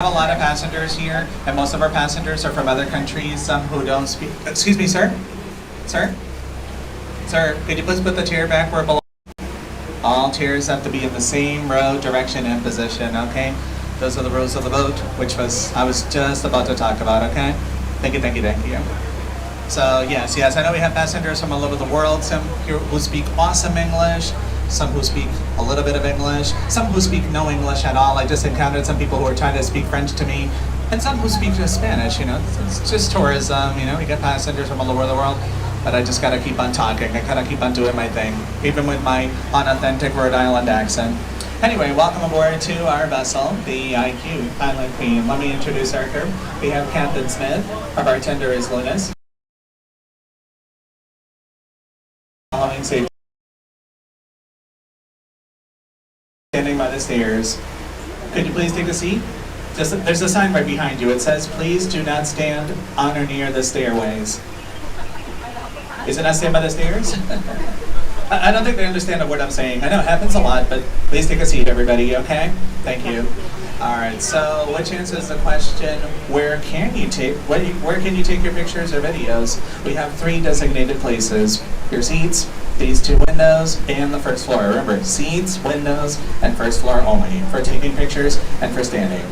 Have a lot of passengers here, and most of our passengers are from other countries, some who don't speak. Excuse me, sir? Sir? Sir, could you please put the chair back where it belongs? All chairs have to be in the same row, direction, and position, okay? Those are the rules of the boat, I was just about to talk about, okay? Thank you, thank you, thank you. So, yes, I know we have passengers from all over the world, some here who speak awesome English, some who speak a little bit of English, some who speak no English at all. I just encountered some people who are trying to speak French to me, and some who speak just Spanish, It's just tourism, we get passengers from all over the world, but I just gotta keep on talking. I gotta keep on doing my thing, even with my unauthentic Rhode Island accent. Anyway, welcome aboard to our vessel, the IQ Island Queen. Let me introduce our crew. We have Captain Smith, our bartender is Lunas. Following safety. Standing by the stairs. Could you please take a seat? There's a sign right behind you. It says, please do not stand on or near the stairways. Is it not stand by the stairs? I don't think they understand what I'm saying. I know it happens a lot, but please take a seat, everybody, okay? Thank you. All right, so which answers the question, where can you take your pictures or videos? We have 3 designated places. Your seats, these 2 windows, and the first floor. Remember, seats, windows, and first floor only for taking pictures and for standing.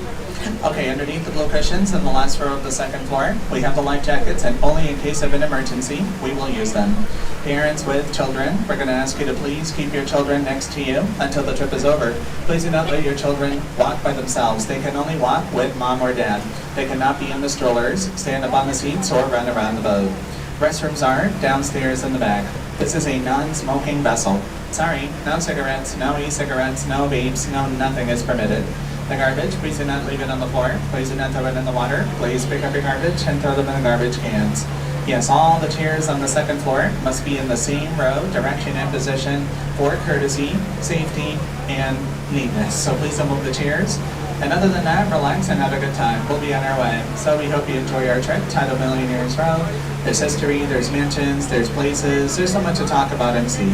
Okay, underneath the blue cushions in the last row of the second floor, we have the life jackets, and only in case of an emergency, we will use them. Parents with children, we're going to ask you to please keep your children next to you until the trip is over. Please do not let your children walk by themselves. They can only walk with mom or dad. They cannot be in the strollers, stand up on the seats, or run around the boat. Restrooms are downstairs in the back. This is a non-smoking vessel. Sorry, no cigarettes, no e-cigarettes, no vapes, no nothing is permitted. The garbage, please do not leave it on the floor. Please do not throw it in the water. Please pick up your garbage and throw them in the garbage cans. Yes, all the chairs on the second floor must be in the same row, direction, and position for courtesy, safety, and neatness. So please don't move the chairs. And other than that, relax and have a good time. We'll be on our way. So we hope you enjoy our trip, titled Millionaire's Row. There's history, there's mansions, there's places, there's so much to talk about and see.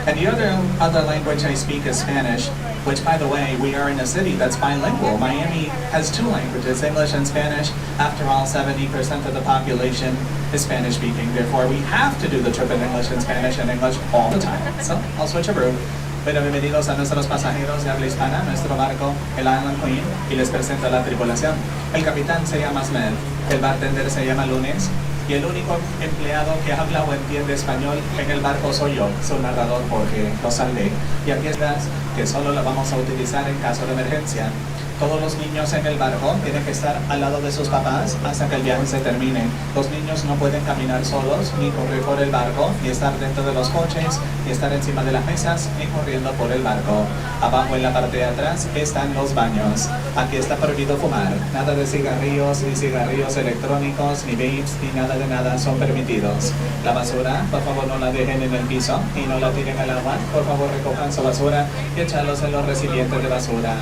And the other language I speak is Spanish, which, by the way, we are in a city that's bilingual. Miami has 2 languages, English and Spanish. After all, 70% of the population is Spanish speaking. Therefore, we have to do the trip in English and Spanish all the time. So I'll switch a room. Bueno, bienvenidos a nuestros pasajeros de habla hispana, nuestro barco, el Island Queen, y les presento a la tripulación. El capitán se llama Smith, el bartender se llama Lunes, y el único empleado que habla o entiende español en el barco soy yo, su narrador Jorge Rosalde. Y aquí estás, que solo la vamos a utilizar en caso de emergencia. Todos los niños en el barco tienen que estar al lado de sus papás hasta que el viaje se termine. Los niños no pueden caminar solos, ni correr por el barco, ni estar dentro de los coches, ni estar encima de las mesas, ni corriendo por el barco. Abajo en la parte de atrás están los baños. Aquí está prohibido fumar. Nada de cigarrillos, ni cigarrillos electrónicos, ni vapes, ni nada de nada son permitidos. La basura, por favor no la dejen en el piso y no la tiren al agua. Por favor recojan su basura y échalos en los recipientes de basura.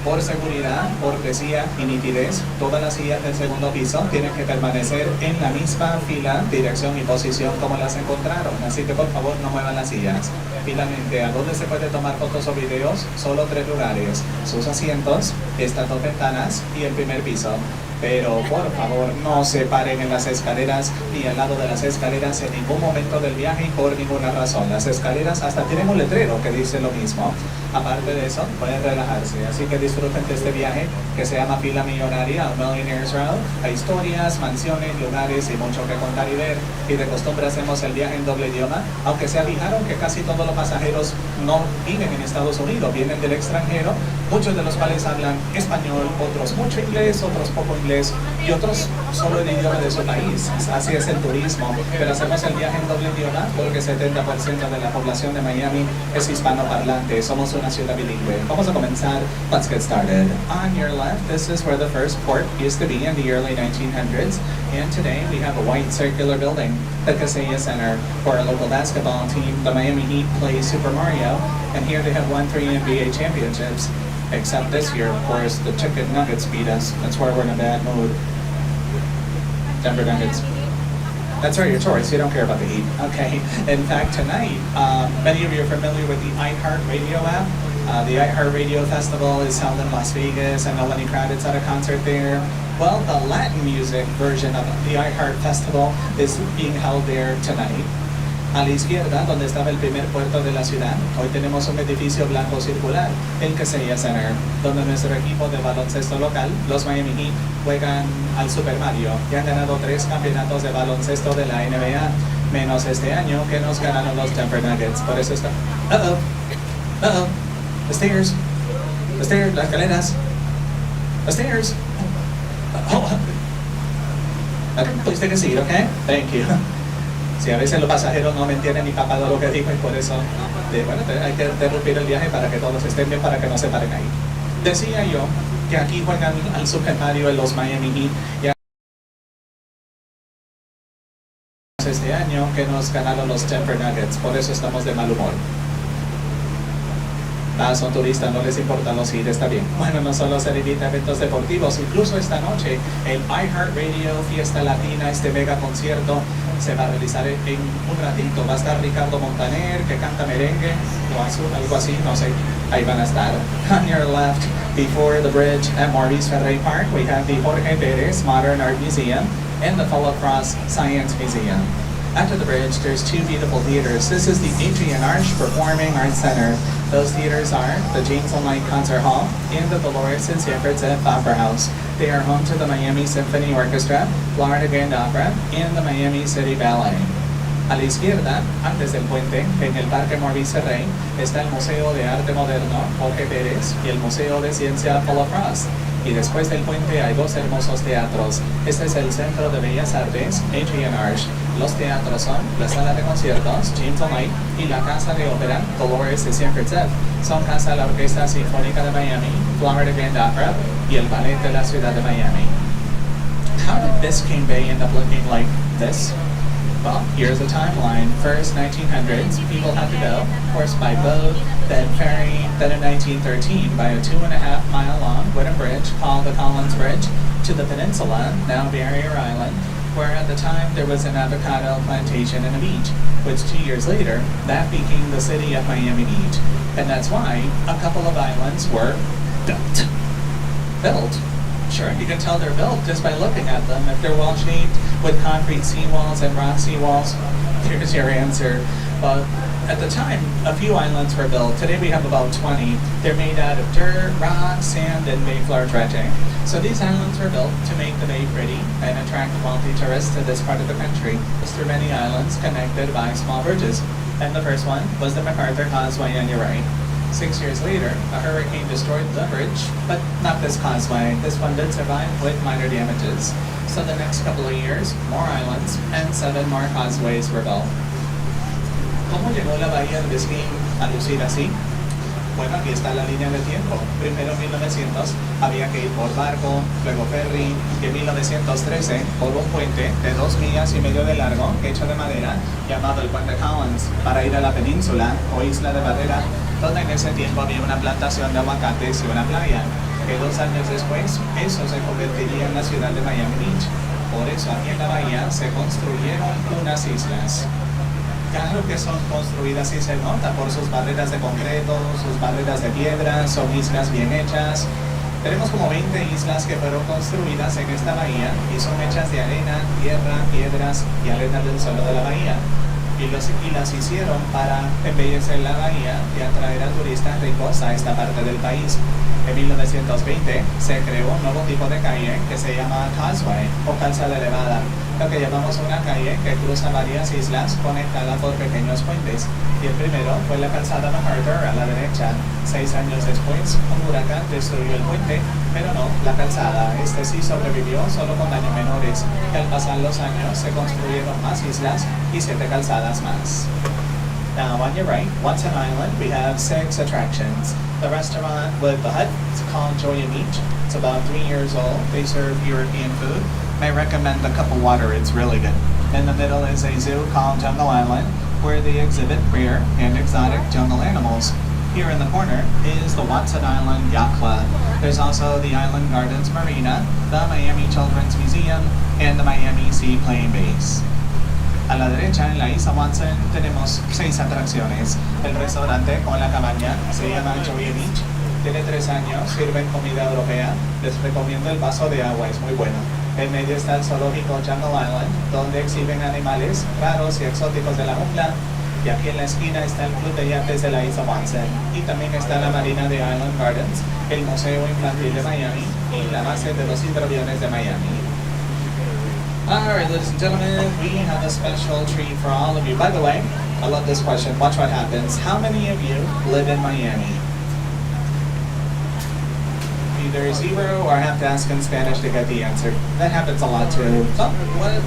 Por seguridad, cortesía y nitidez, todas las sillas del segundo piso tienen que permanecer en la misma fila, dirección y posición como las encontraron. Así que por favor no muevan las sillas. Finalmente, ¿a dónde se puede tomar fotos o videos? Solo 3 lugares. Sus asientos, estas 2 ventanas y el primer piso. Pero por favor no se paren en las escaleras ni al lado de las escaleras en ningún momento del viaje y por ninguna razón. Las escaleras hasta tienen un letrero que dice lo mismo. Aparte de eso, pueden relajarse. Así que disfruten de este viaje que se llama Fila Millonaria o Millionaire's Row. Hay historias, mansiones, lugares y mucho que contar y ver. Y de costumbre hacemos el viaje en doble idioma, aunque se fijaron que casi todos los pasajeros no viven en Estados Unidos, vienen del extranjero, muchos de los cuales hablan español, otros mucho inglés, otros poco inglés y otros solo el idioma de su país. Así es el turismo, pero hacemos el viaje en doble idioma porque 70% de la población de Miami es hispanoparlante. Somos una ciudad bilingüe. Vamos a comenzar. Let's get started. On your left, this is where the first port used to be in the early 1900s, and today we have a white circular building, the Casella Center, where our local basketball team, the Miami Heat, plays Super Mario, and here they have won 3 NBA championships. Except this year, of course, the Chicken Nuggets beat us. That's why we're in a bad mood. Denver Nuggets. That's right, your choice. You don't care about the Heat. Okay. In fact, tonight, many of you are familiar with the iHeart Radio app. The iHeartRadio Festival is held in Las Vegas. I know Lenny Kravitz had a concert there. Well, the Latin music version of the iHeart Festival is being held there tonight. A la izquierda, donde estaba el primer puerto de la ciudad, hoy tenemos un edificio blanco circular, el Casella Center, donde nuestro equipo de baloncesto local, los Miami Heat, juegan al Super Mario y han ganado 3 campeonatos de baloncesto de la NBA, menos este año que nos ganaron los Denver Nuggets. Por eso está... Uh-oh. The stairs, las escaleras, the stairs. Oh. Okay, please take a seat, okay? Thank you. Si a veces los pasajeros no me entienden ni capaz de lo que digo y por eso, hay que interrumpir el viaje para que todos estén bien, para que no se paren ahí. Decía yo que aquí juegan al Super Mario en los Miami Heat y este año que nos ganaron los Denver Nuggets, por eso estamos de mal humor. Son turistas, no les importa los Heat, está bien. Bueno, no solo se limita a eventos deportivos, incluso esta noche el iHeartRadio Fiesta Latina, este mega concierto, se va a realizar en un ratito. Va a estar Ricardo Montaner, que canta merengue o algo así, no sé, ahí van a estar. On your left, before the bridge at Maurice Ferrey Park, we have the Jorge Pérez Modern Art Museum and the Fellow Cross Science Museum. After the bridge, there's 2 beautiful theaters. This is the Adrian Arch Performing Arts Center. Those theaters are the James L. Knight Concert Hall and the Dolores and Sanford Opera House. They are home to the Miami Symphony Orchestra, Florida Grand Opera, and the Miami City Ballet. A la izquierda, antes del puente, en el Parque Maurice Ferrey, está el Museo de Arte Moderno Jorge Pérez y el Museo de Ciencia Paula Frost. Y después del puente hay 2 hermosos teatros. Este es el Centro de Bellas Artes, Adrian Arch. Los teatros son la Sala de Conciertos, James L. Knight, y la Casa de Ópera, Dolores de Sanford. Son casa de la Orquesta Sinfónica de Miami, Florida Grand Opera, y el Ballet de la Ciudad de Miami. How did Biscayne Bay end up looking like this? Well, here's the timeline. First, 1900s, people had to go, of course, by boat, then ferry, then in 1913 by a 2.5-mile long wooden bridge called the Collins Bridge to the peninsula, now Barrier Island, where at the time there was an avocado plantation and a beach, which 2 years later, that became the city of Miami Beach. And that's why a couple of islands were built. Sure, you can tell they're built just by looking at them. If they're well-shaped with concrete seawalls and rock seawalls, here's your answer. But at the time, a few islands were built. Today we have about 20. They're made out of dirt, rock, sand, and mayflower dredging. So these islands were built to make the bay pretty and attract wealthy tourists to this part of the country. There are many islands connected by small bridges. And the first one was the MacArthur Causeway on your right. 6 years later, a hurricane destroyed the bridge, but not this causeway. This one did survive with minor damages. So the next couple of years, more islands and 7 more causeways were built. ¿Cómo llegó la bahía de Biscayne a lucir así? Bueno, aquí está la línea del tiempo. Primero en 1900 había que ir por barco, luego ferry, y en 1913 por un puente de 2,5 millas de largo, hecho de madera, llamado el Puente Collins, para ir a la península o isla de madera, donde en ese tiempo había una plantación de aguacates y una playa, que 2 años después eso se convertiría en la ciudad de Miami Beach. Por eso aquí en la bahía se construyeron unas islas. Claro que son construidas y se nota por sus barreras de concreto, sus barreras de piedra, son islas bien hechas. Tenemos como 20 islas que fueron construidas en esta bahía y son hechas de arena, tierra, piedras y arena del suelo de la bahía. Y las hicieron para embellecer la bahía y atraer a turistas ricos a esta parte del país. En 1920 se creó un nuevo tipo de calle que se llama causeway o calzada elevada, lo que llamamos una calle que cruza varias islas conectada por pequeños puentes. Y el primero fue la calzada MacArthur a la derecha. 6 años después, un huracán destruyó el puente, pero no la calzada. Este sí sobrevivió solo con daños menores. Y al pasar los años se construyeron más islas y 7 calzadas más. Now on your right, once an island, we have 6 attractions. The restaurant with the hut, it's called Joya Beach. It's about 3 years old. They serve European food. I recommend the cup of water, it's really good. In the middle is a zoo called Jungle Island, where they exhibit rare and exotic jungle animals. Here in the corner is the Watson Island Yacht Club. There's also the Island Gardens Marina, the Miami Children's Museum, and the Miami Seaplane Base. A la derecha, en la Isla Watson, tenemos 6 atracciones. El restaurante con la cabaña se llama Joy Beach. Tiene 3 años, sirven comida europea. Les recomiendo el vaso de agua, es muy bueno. En medio está el zoológico Jungle Island, donde exhiben animales raros y exóticos de la jungla. Y aquí en la esquina está el club de yates de la Isla Watson. Y también está la marina de Island Gardens, el Museo Infantil de Miami y la base de los hidroaviones de Miami. Alright, ladies and gentlemen, we have a special treat for all of you. By the way, I love this question. Watch what happens. How many of you live in Miami? Either 0 or have to ask in Spanish to get the answer. That happens a lot too.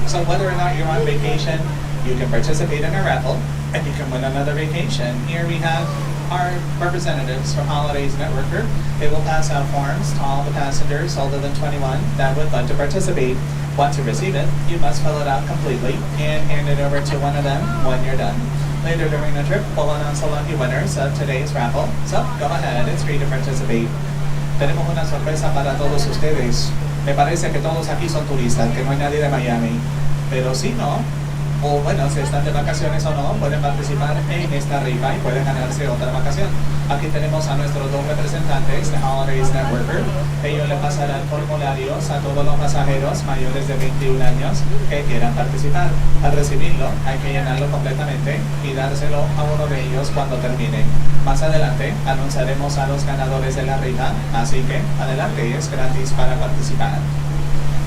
So whether or not you're on vacation, you can participate in a raffle and you can win another vacation. Here we have our representatives from Holidays Network Group. They will pass out forms to all the passengers older than 21 that would like to participate. Once you receive it, you must fill it out completely and hand it over to one of them when you're done. Later during the trip, we'll announce the lucky winners of today's raffle. So go ahead, it's free to participate. Tenemos una sorpresa para todos ustedes. Me parece que todos aquí son turistas, que no hay nadie de Miami. Pero si no, o bueno, si están de vacaciones o no, pueden participar en esta rifa y pueden ganarse otra vacación. Aquí tenemos a nuestros 2 representantes de Holidays Network Group. Ellos le pasarán formularios a todos los pasajeros mayores de 21 años que quieran participar. Al recibirlo, hay que llenarlo completamente y dárselo a uno de ellos cuando termine. Más adelante, anunciaremos a los ganadores de la rifa, así que adelante, es gratis para participar.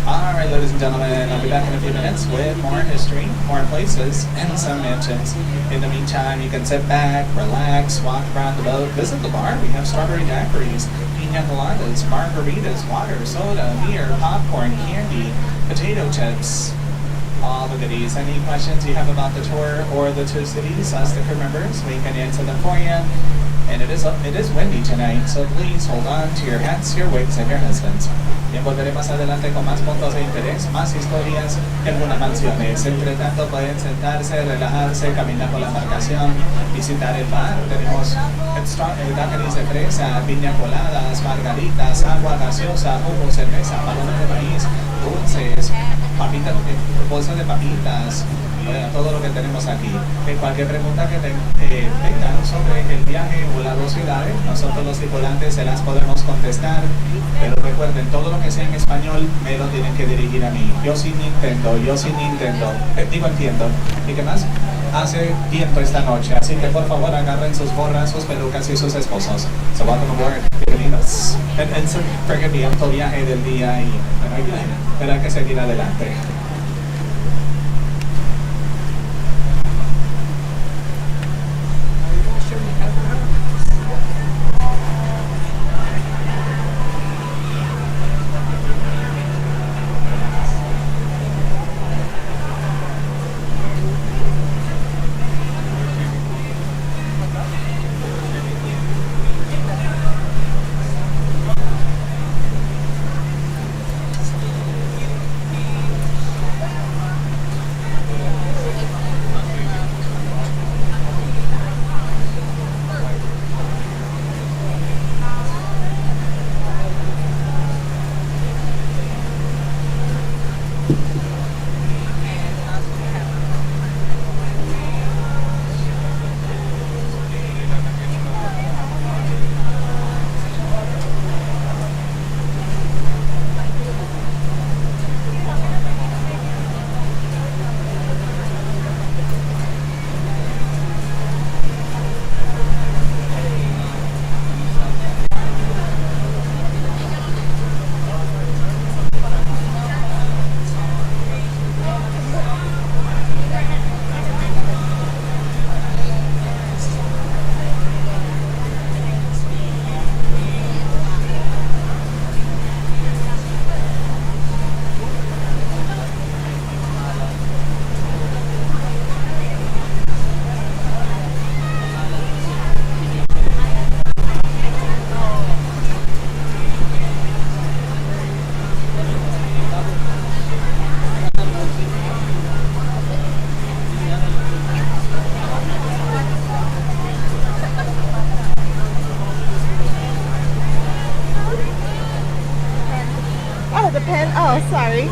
Alright, ladies and gentlemen, I'll be back in a few minutes with more history, more places, and some mansions. In the meantime, you can sit back, relax, walk around the boat, visit the bar. We have strawberry daiquiris, pina coladas, margaritas, water, soda, beer, popcorn, candy, potato chips, all the goodies. Any questions you have about the tour or the 2 cities, us the crew members, we can answer them for you. And it is windy tonight, so please hold on to your hats, your wigs, and your husbands. Bien, volveré más adelante con más puntos de interés, más historias en unas mansiones. Entre tanto, pueden sentarse, relajarse, caminar por la embarcación, visitar el bar. Tenemos daiquiris de fresa, piña coladas, margaritas, agua gaseosa, jugo, cerveza, balones de maíz, dulces, papitas, bolsas de papitas. Bueno, todo lo que tenemos aquí. Cualquier pregunta que tengan sobre el viaje o las 2 ciudades, nosotros los tripulantes se las podemos contestar. Pero recuerden, todo lo que sea en español me lo tienen que dirigir a mí. Yo sí Nintendo. Digo entiendo. ¿Y qué más? Hace viento esta noche, así que por favor agarren sus gorras, sus pelucas y sus esposos. So welcome aboard. Bienvenidos. Forgive me, alto viaje del día y bueno, hay que esperar que seguir adelante. Oh, sorry.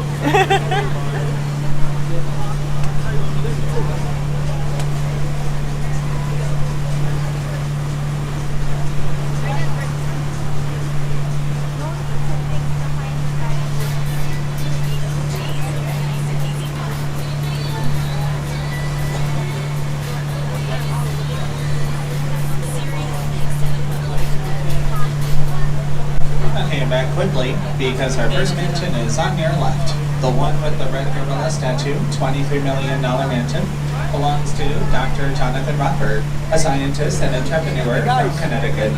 quickly because our first mansion is on your left. The one with the red gorilla statue, $23 million mansion, belongs to Dr. Jonathan Rothberg, a scientist and entrepreneur from Connecticut.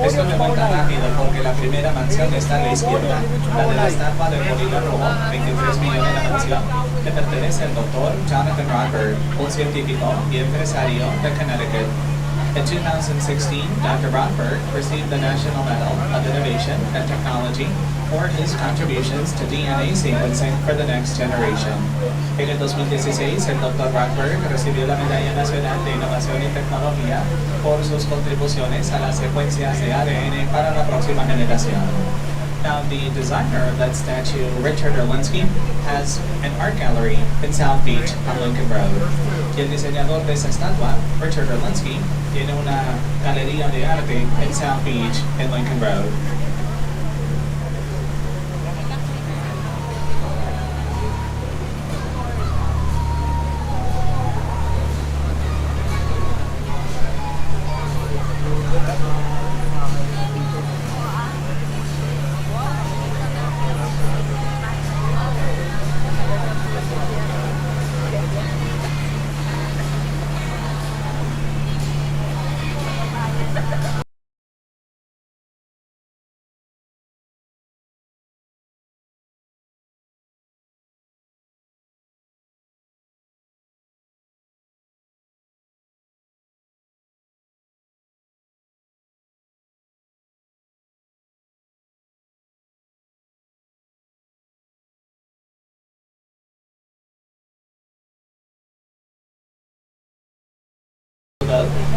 Esto me cuenta rápido porque la primera mansión está a la izquierda, la de la estatua del gorila rojo, 23 millones de mansión, que pertenece al doctor Jonathan Rothberg, un científico y empresario de Connecticut. In 2016, Dr. Rothberg received the National Medal of Innovation and Technology for his contributions to DNA sequencing for the next generation. En el 2016, el Dr. Rothberg recibió la Medalla Nacional de Innovación y Tecnología por sus contribuciones a las secuencias de ADN para la próxima generación. Now, the designer of that statue, Richard Orlinsky, has an art gallery in South Beach on Lincoln Road. Y el diseñador de esa estatua, Richard Orlinsky, tiene una galería de arte en South Beach en Lincoln Road.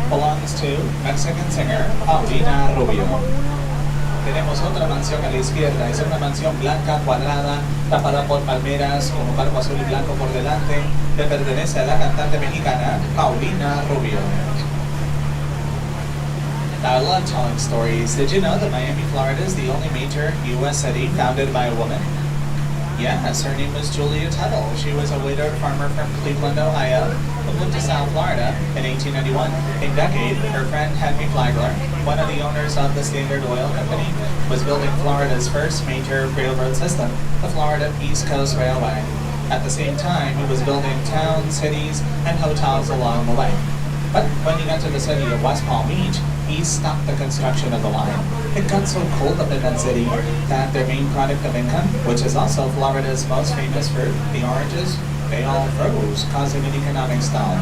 Belongs to Mexican singer Paulina Rubio. Tenemos otra mansión a la izquierda, es una mansión blanca cuadrada, tapada por palmeras, con un barco azul y blanco por delante, que pertenece a la cantante mexicana Paulina Rubio. Now, I love telling stories. Did you know that Miami, Florida is the only major U.S. city founded by a woman? Yes, her name was Julia Tuttle. She was a widowed farmer from Cleveland, Ohio, who moved to South Florida in 1891. In decade, her friend Henry Flagler, one of the owners of the Standard Oil Company, was building Florida's first major railroad system, the Florida East Coast Railway. At the same time, he was building towns, cities, and hotels along the way. But when he got to the city of West Palm Beach, he stopped the construction of the line. It got so cold up in that city that their main product of income, which is also Florida's most famous fruit, the oranges, they all froze, causing an economic stall.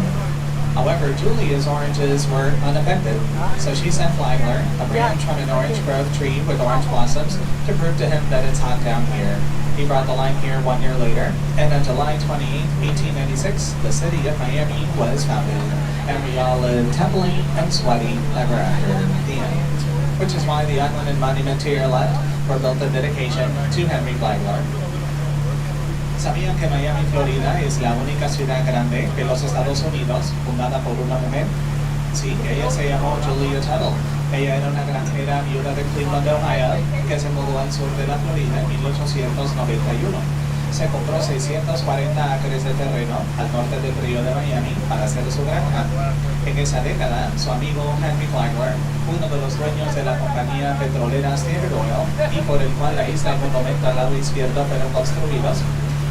However, Julia's oranges were unaffected, so she sent Flagler a branch from an orange grove tree with orange blossoms to prove to him that it's hot down here. He brought the line here 1 year later, and on July 28, 1896, the city of Miami was founded, and we all lived happily and sweaty ever after. The end. Which is why the island and monument to your left were built in dedication to Henry Flagler. ¿Sabían que Miami, Florida es la única ciudad grande de los Estados Unidos fundada por una mujer? Sí, ella se llamó Julia Tuttle. Ella era una granjera viuda de Cleveland, Ohio, que se mudó al sur de la Florida en 1891. Se compró 640 acres de terreno al norte del río de Miami para hacer su granja. En esa década, su amigo Henry Flagler, uno de los dueños de la compañía petrolera Standard Oil, y por el cual la isla y monumento al lado izquierdo fueron construidos,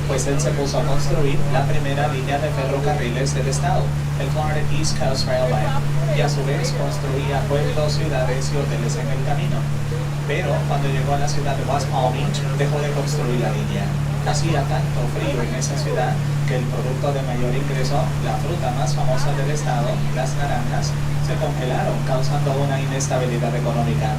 pues él se puso a construir la primera línea de ferrocarriles del estado, el Florida East Coast Railway, y a su vez construía pueblos, ciudades y hoteles en el camino. Pero cuando llegó a la ciudad de West Palm Beach, dejó de construir la línea. Hacía tanto frío en esa ciudad que el producto de mayor ingreso, la fruta más famosa del estado, las naranjas, se congelaron, causando una inestabilidad económica.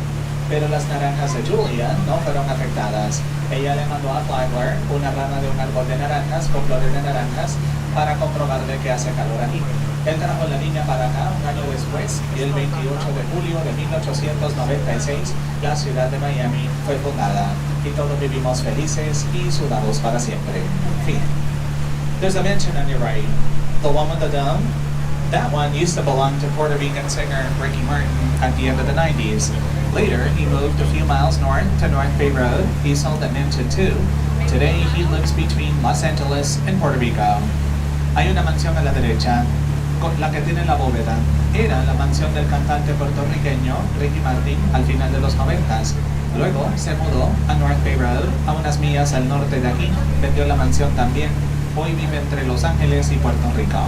Pero las naranjas de Julia no fueron afectadas. Ella le mandó a Flagler una rama de un árbol de naranjas con flores de naranjas para comprobar de que hace calor aquí. Él trajo la línea para acá un año después y el 28 de julio de 1896 la ciudad de Miami fue fundada y todos vivimos felices y sudados para siempre. Fin. There's a mansion on your right, the one with the dome. That one used to belong to Puerto Rican singer Ricky Martin at the end of the 90s. Later, he moved a few miles north to North Bay Road. He sold that mansion too. Today, he lives between Los Angeles and Puerto Rico. Hay una mansión a la derecha, con la que tiene la bóveda. Era la mansión del cantante puertorriqueño Ricky Martin al final de los 90s. Luego se mudó a North Bay Road, a unas millas al norte de aquí. Vendió la mansión también. Hoy vive entre Los Ángeles y Puerto Rico.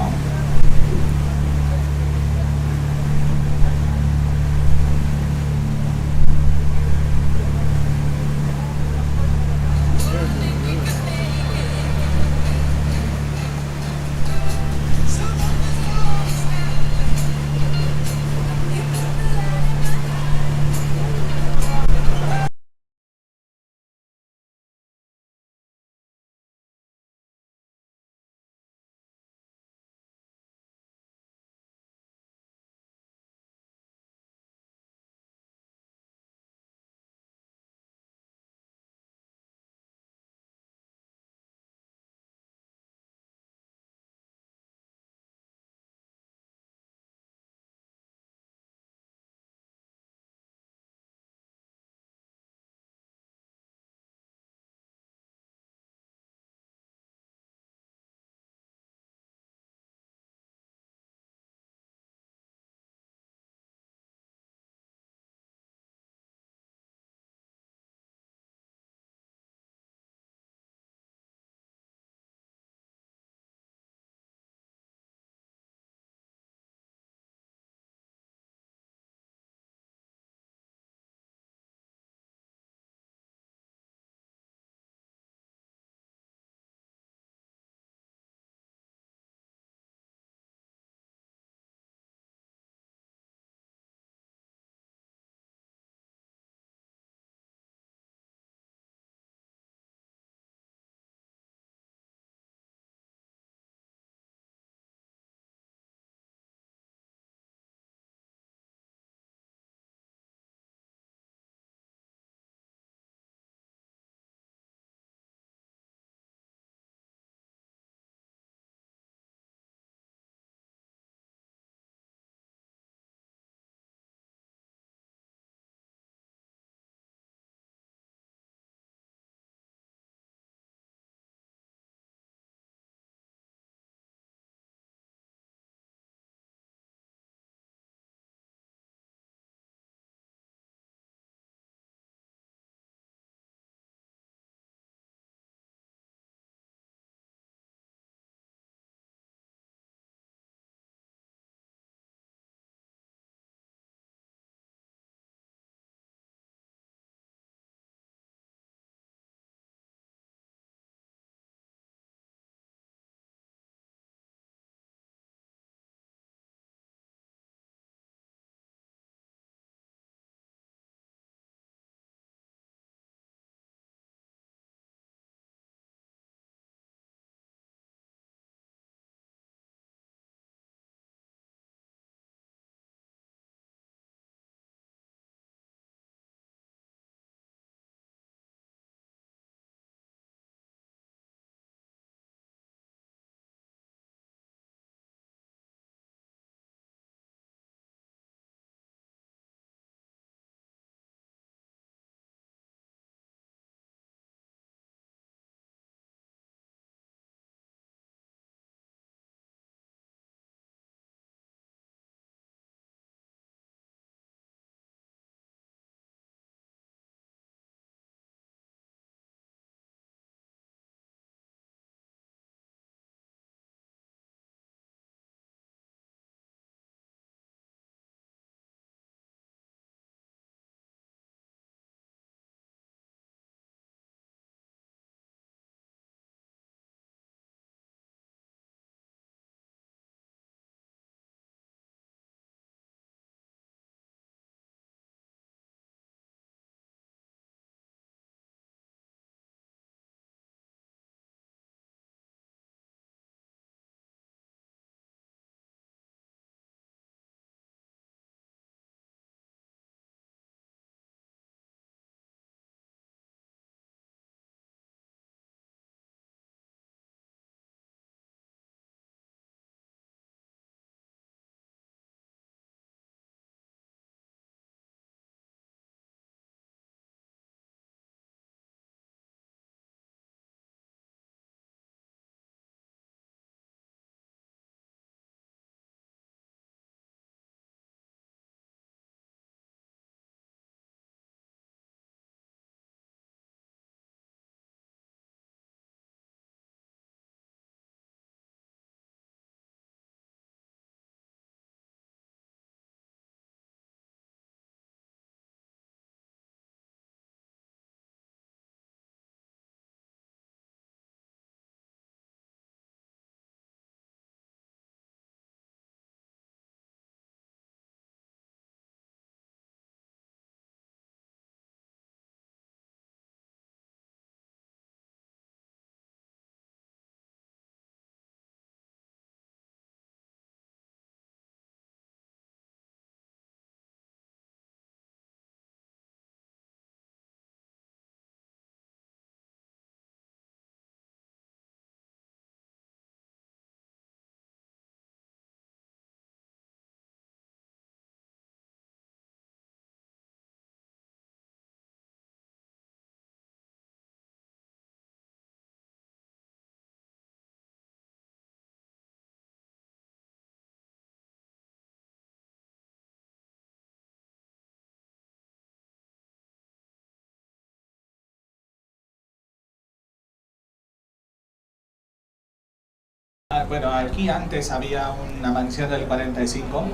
Bueno, aquí antes había una mansión del 45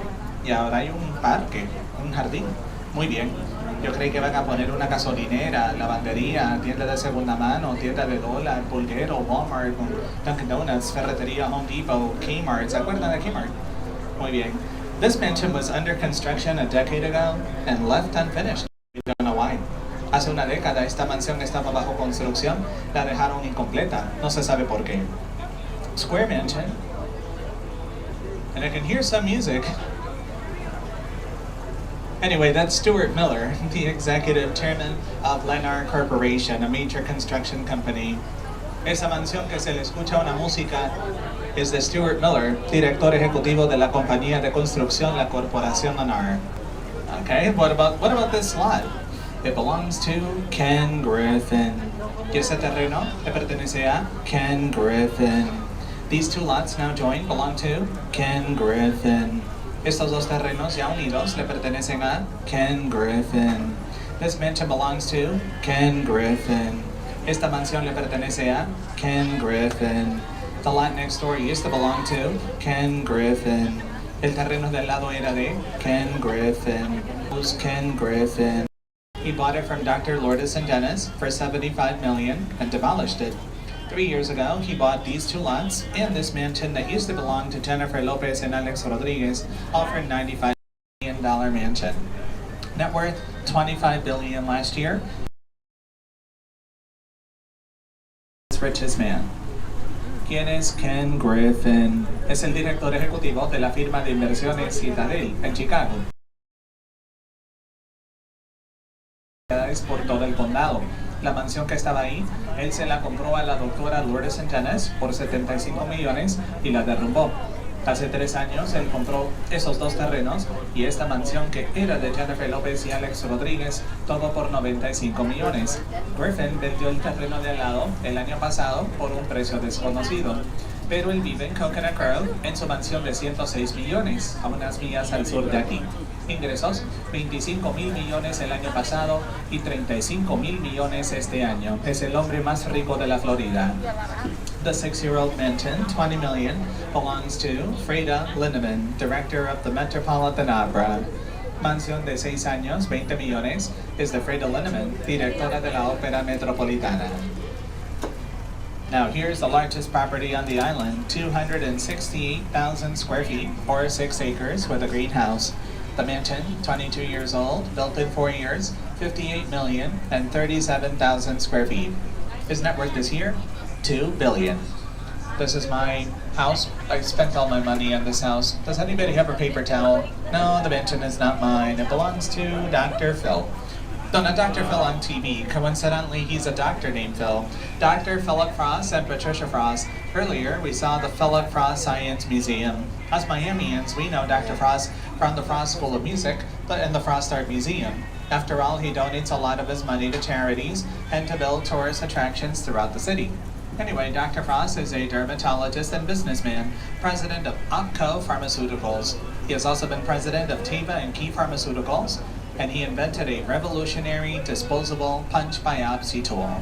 y ahora hay un parque, un jardín. Muy bien. Yo creí que van a poner una gasolinera, lavandería, tienda de segunda mano, tienda de dólar, pulguero, Walmart, Dunkin' Donuts, ferretería, Home Depot, Kmart. ¿Se acuerdan de Kmart? Muy bien. This mansion was under construction a decade ago and left unfinished. We don't know why. Hace una década esta mansión estaba bajo construcción, la dejaron incompleta. No se sabe por qué. Square mansion. And I can hear some music. Anyway, that's Stuart Miller, the executive chairman of Lennar Corporation, a major construction company. Esa mansión que se le escucha una música es de Stuart Miller, director ejecutivo de la compañía de construcción, la corporación Lennar. Okay, what about this lot? It belongs to Ken Griffin. Y ese terreno le pertenece a Ken Griffin. These two lots now joined belong to Ken Griffin. Estos dos terrenos ya unidos le pertenecen a Ken Griffin. This mansion belongs to Ken Griffin. Esta mansión le pertenece a Ken Griffin. The lot next door used to belong to Ken Griffin. El terreno del lado era de Ken Griffin. Who's Ken Griffin? He bought it from Dr. Lourdes and Dennis for $75 million and demolished it. 3 years ago, he bought these two lots and this mansion that used to belong to Jennifer Lopez and Alex Rodriguez, all for $95 million mansion. Net worth $25 billion last year. Richest man. ¿Quién es Ken Griffin? Es el director ejecutivo de la firma de inversiones Citadel en Chicago. Por todo el condado. La mansión que estaba ahí, él se la compró a la doctora Lourdes and Dennis por 75 millones y la derrumbó. Hace 3 años él compró esos dos terrenos y esta mansión que era de Jennifer Lopez y Alex Rodriguez, todo por 95 millones. Griffin vendió el terreno de al lado el año pasado por un precio desconocido, pero él vive en Coconut Grove en su mansión de 106 millones, a unas millas al sur de aquí. Ingresos, 25 mil millones el año pasado y 35 mil millones este año. Es el hombre más rico de la Florida. The 6-year-old mansion, 20 million, belongs to Freda Lindemann, director of the Metropolitan Opera. Mansión de 6 años, 20 millones, es de Freda Lindemann, directora de la Ópera Metropolitana. Now here's the largest property on the island, 268,000 square feet, or 6 acres with a greenhouse. The mansion, 22 years old, built in 4 years, 58 million and 37,000 square feet. His net worth this year, $2 billion. This is my house. I spent all my money on this house. Does anybody have a paper towel? No, the mansion is not mine. It belongs to Dr. Phil. No, not Dr. Phil on TV. Coincidentally, he's a doctor named Phil. Dr. Philip Frost and Patricia Frost. Earlier, we saw the Philip Frost Science Museum. Us Miamians, we know Dr. Frost from the Frost School of Music and the Frost Art Museum. After all, he donates a lot of his money to charities and to build tourist attractions throughout the city. Anyway, Dr. Frost is a dermatologist and businessman, president of OPCO Pharmaceuticals. He has also been president of Teva and Key Pharmaceuticals, and he invented a revolutionary disposable punch biopsy tool.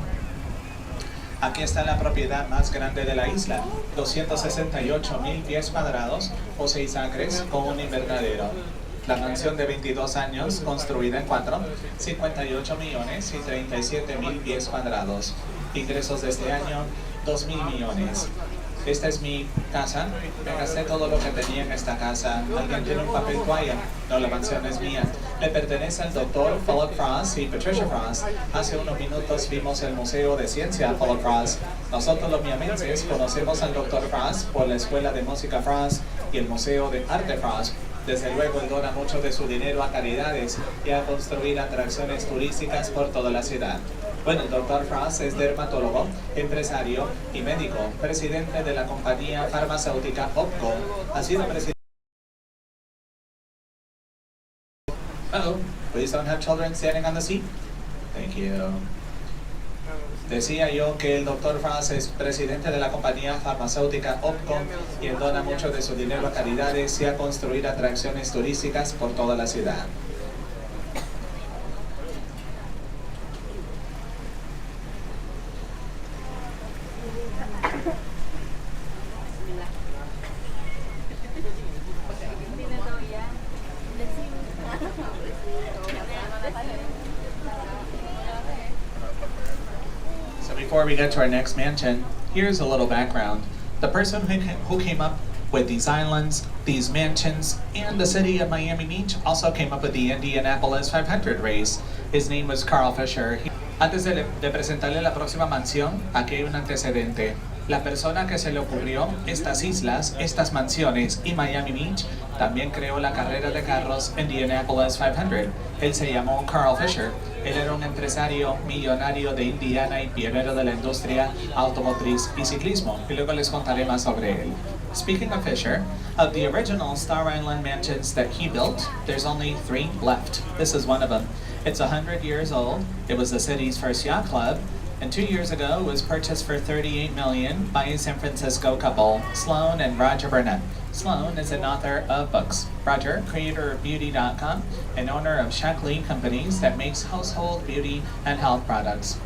Aquí está la propiedad más grande de la isla, 268,000 pies cuadrados o 6 acres con un invernadero. La mansión de 22 años, construida en 4, 58 millones y 37,000 pies cuadrados. Ingresos de este año, 2,000 millones. Esta es mi casa, me gasté todo lo que tenía en esta casa. ¿Alguien tiene un papel toalla? No, la mansión es mía. Le pertenece al doctor Philip Frost y Patricia Frost. Hace unos minutos vimos el Museo de Ciencia Philip Frost. Nosotros los miamenses conocemos al doctor Frost por la Escuela de Música Frost y el Museo de Arte Frost. Desde luego, él dona mucho de su dinero a caridades y a construir atracciones turísticas por toda la ciudad. Bueno, el Dr. Frost es dermatólogo, empresario y médico, presidente de la compañía farmacéutica OPCO. Ha sido presidente. Uh-oh, please don't have children standing on the seat. Thank you. Decía yo que el Dr. Frost es presidente de la compañía farmacéutica OPCO y él dona mucho de su dinero a caridades y a construir atracciones turísticas por toda la ciudad. before we get to our next mansion, here's a little background. The person who came up with these islands, these mansions, and the city of Miami Beach also came up with the Indianapolis 500 race. His name was Carl Fisher. Antes de presentarle la próxima mansión, aquí hay un antecedente. La persona que se le ocurrió estas islas, estas mansiones y Miami Beach, también creó la carrera de carros Indianapolis 500. Él se llamó Carl Fisher. Él era un empresario millonario de Indiana y pionero de la industria automotriz y ciclismo. Y luego les contaré más sobre él. Speaking of Fisher, of the original Star Island mansions that he built, there's only 3 left. This is one of them. It's 100 years old. It was the city's first yacht club. And 2 years ago, it was purchased for $38 million by a San Francisco couple, Sloan and Roger Burnett. Sloan is an author of books. Roger, creator of Beauty.com and owner of Shackley Companies that makes household beauty and health products.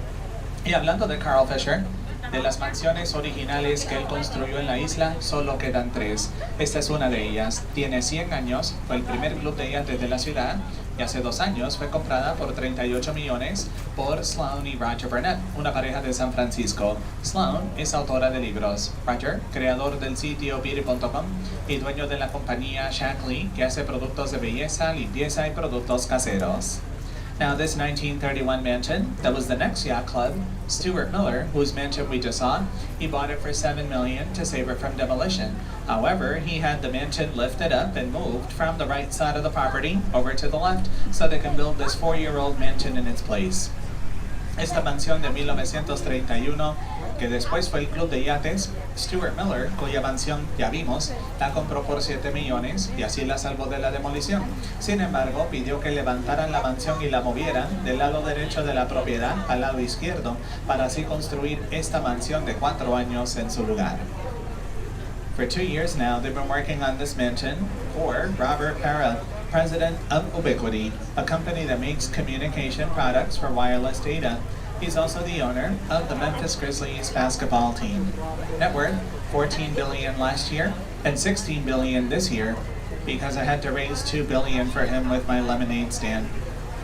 Y hablando de Carl Fisher, de las mansiones originales que él construyó en la isla, solo quedan 3. Esta es una de ellas. Tiene 100 años, fue el primer club de yates de la ciudad, y hace 2 años fue comprada por 38 millones por Sloan y Roger Burnett, una pareja de San Francisco. Sloan es autora de libros. Roger, creador del sitio beauty.com y dueño de la compañía Shackley, que hace productos de belleza, limpieza y productos caseros. Now this 1931 mansion, that was the next yacht club, Stuart Miller, whose mansion we just saw, he bought it for $7 million to save it from demolition. However, he had the mansion lifted up and moved from the right side of the property over to the left so they can build this 4-year-old mansion in its place. Esta mansión de 1931, que después fue el club de yates, Stuart Miller, cuya mansión ya vimos, la compró por $7 millones y así la salvó de la demolición. Sin embargo, pidió que levantaran la mansión y la movieran del lado derecho de la propiedad al lado izquierdo para así construir esta mansión de 4 años en su lugar. For 2 years now, they've been working on this mansion for Robert Parra, president of Ubiquiti, a company that makes communication products for wireless data. He's also the owner of the Memphis Grizzlies basketball team. Net worth, $14 billion last year and $16 billion this year because I had to raise $2 billion for him with my lemonade stand.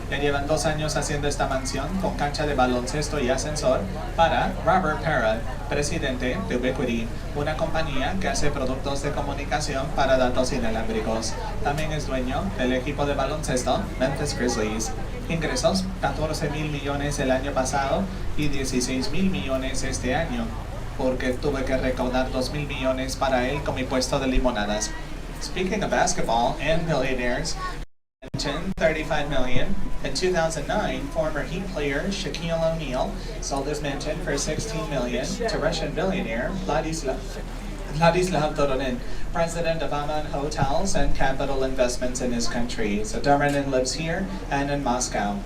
Ya llevan 2 años haciendo esta mansión con cancha de baloncesto y ascensor para Robert Parra, presidente de Ubiquiti, una compañía que hace productos de comunicación para datos inalámbricos. También es dueño del equipo de baloncesto Memphis Grizzlies. Ingresos, $14,000 millones el año pasado y $16,000 millones este año, porque tuve que recaudar $2,000 millones para él con mi puesto de limonadas. Speaking of basketball and millionaires, $35 million. In 2009, former Heat player Shaquille O'Neal sold his mansion for $16 million to Russian billionaire Vladislav Doronin, president of Aman Hotels and Capital Investments in his country. So Doronin lives here and in Moscow.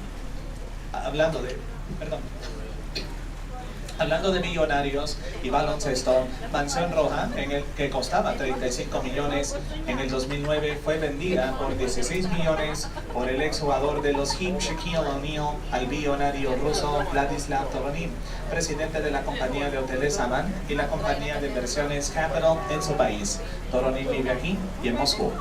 Hablando de millonarios y baloncesto, Mansión Roja, en el que costaba 35 millones, en el 2009 fue vendida por 16 millones por el exjugador de los Heat Shaquille O'Neal al billonario ruso Vladislav Doronin, presidente de la compañía de hoteles Aman y la compañía de inversiones Capital en su país. Doronin vive aquí y en Moscú.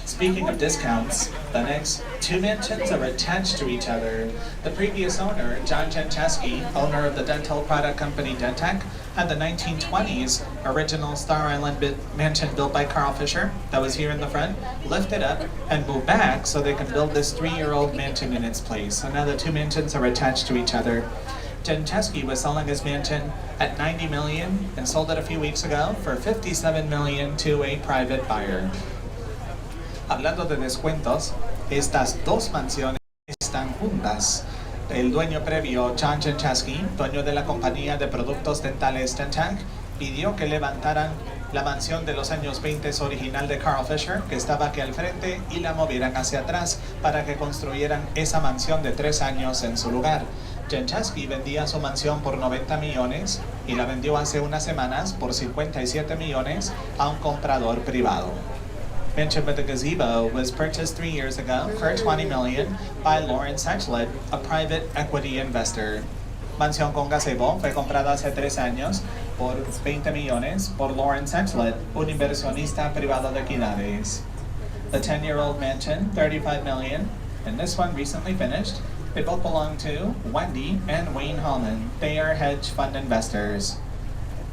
Speaking of discounts, the next 2 mansions are attached to each other. The previous owner, John Jenchesky, owner of the dental product company Dentec, had the 1920s original Star Island mansion built by Carl Fisher that was here in the front, lifted up and moved back so they can build this 3-year-old mansion in its place. So now the 2 mansions are attached to each other. Jenchesky was selling his mansion at $90 million and sold it a few weeks ago for $57 million to a private buyer. Hablando de descuentos, estas 2 mansiones están juntas. El dueño previo, John Jenchesky, dueño de la compañía de productos dentales Dentec, pidió que levantaran la mansión de los años 20 original de Carl Fisher, que estaba aquí al frente, y la movieran hacia atrás para que construyeran esa mansión de 3 años en su lugar. Jenchesky vendía su mansión por 90 millones y la vendió hace unas semanas por 57 millones a un comprador privado. Mansion with the gazebo was purchased 3 years ago for $20 million by Lawrence Sachlet, a private equity investor. Mansión con gazebo fue comprada hace 3 años por 20 millones por Lawrence Sachlet, un inversionista privado de equidades. The 10-year-old mansion, $35 million, and this one recently finished, It both belong to Wendy and Wayne Holman. They are hedge fund investors.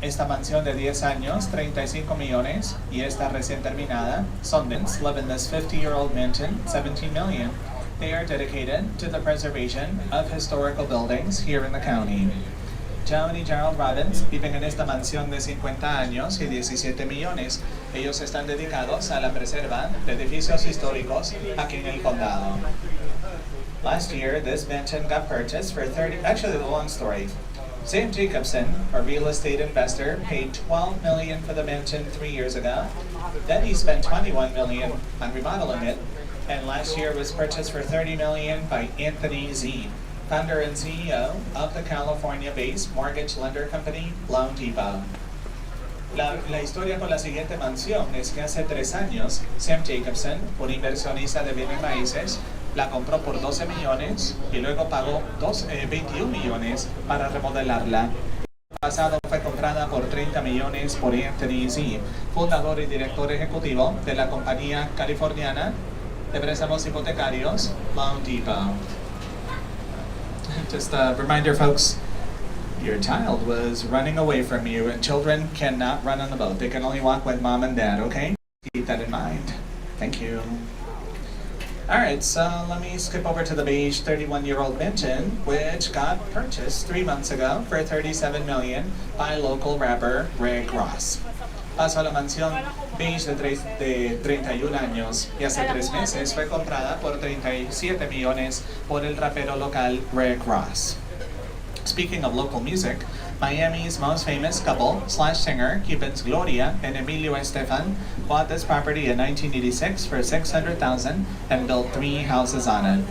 Esta mansión de 10 años, 35 millones, y esta recién terminada, Sundance, live in this 50-year-old mansion, 17 million. They are dedicated to the preservation of historical buildings here in the county. Joan y Gerald Robbins viven en esta mansión de 50 años y 17 millones. Ellos están dedicados a la preserva de edificios históricos aquí en el condado. Last year, this mansion got purchased for actually the long story. Sam Jacobson, a real estate investor, paid $12 million for the mansion 3 years ago. Then he spent $21 million on remodeling it, and last year was purchased for $30 million by Anthony Z, founder and CEO of the California-based mortgage lender company Loan Depot. La historia con la siguiente mansión es que hace 3 años, Sam Jacobson, un inversionista de bienes raíces, la compró por 12 millones y luego pagó 21 millones para remodelarla. El pasado fue comprada por 30 millones por Anthony Z, fundador y director ejecutivo de la compañía californiana de préstamos hipotecarios Loan Depot. Just a reminder, folks, your child was running away from you, and children cannot run on the boat. They can only walk with mom and dad, okay? Keep that in mind. Thank you. All right, so let me skip over to the beige 31-year-old mansion, which got purchased 3 months ago for $37 million by local rapper Rick Ross. Paso a la mansión beige de 31 años y hace 3 meses fue comprada por 37 millones por el rapero local Rick Ross. Speaking of local music, Miami's most famous couple / singer, Cubans Gloria and Emilio Estefan, bought this property in 1986 for $600,000 and built 3 houses on it.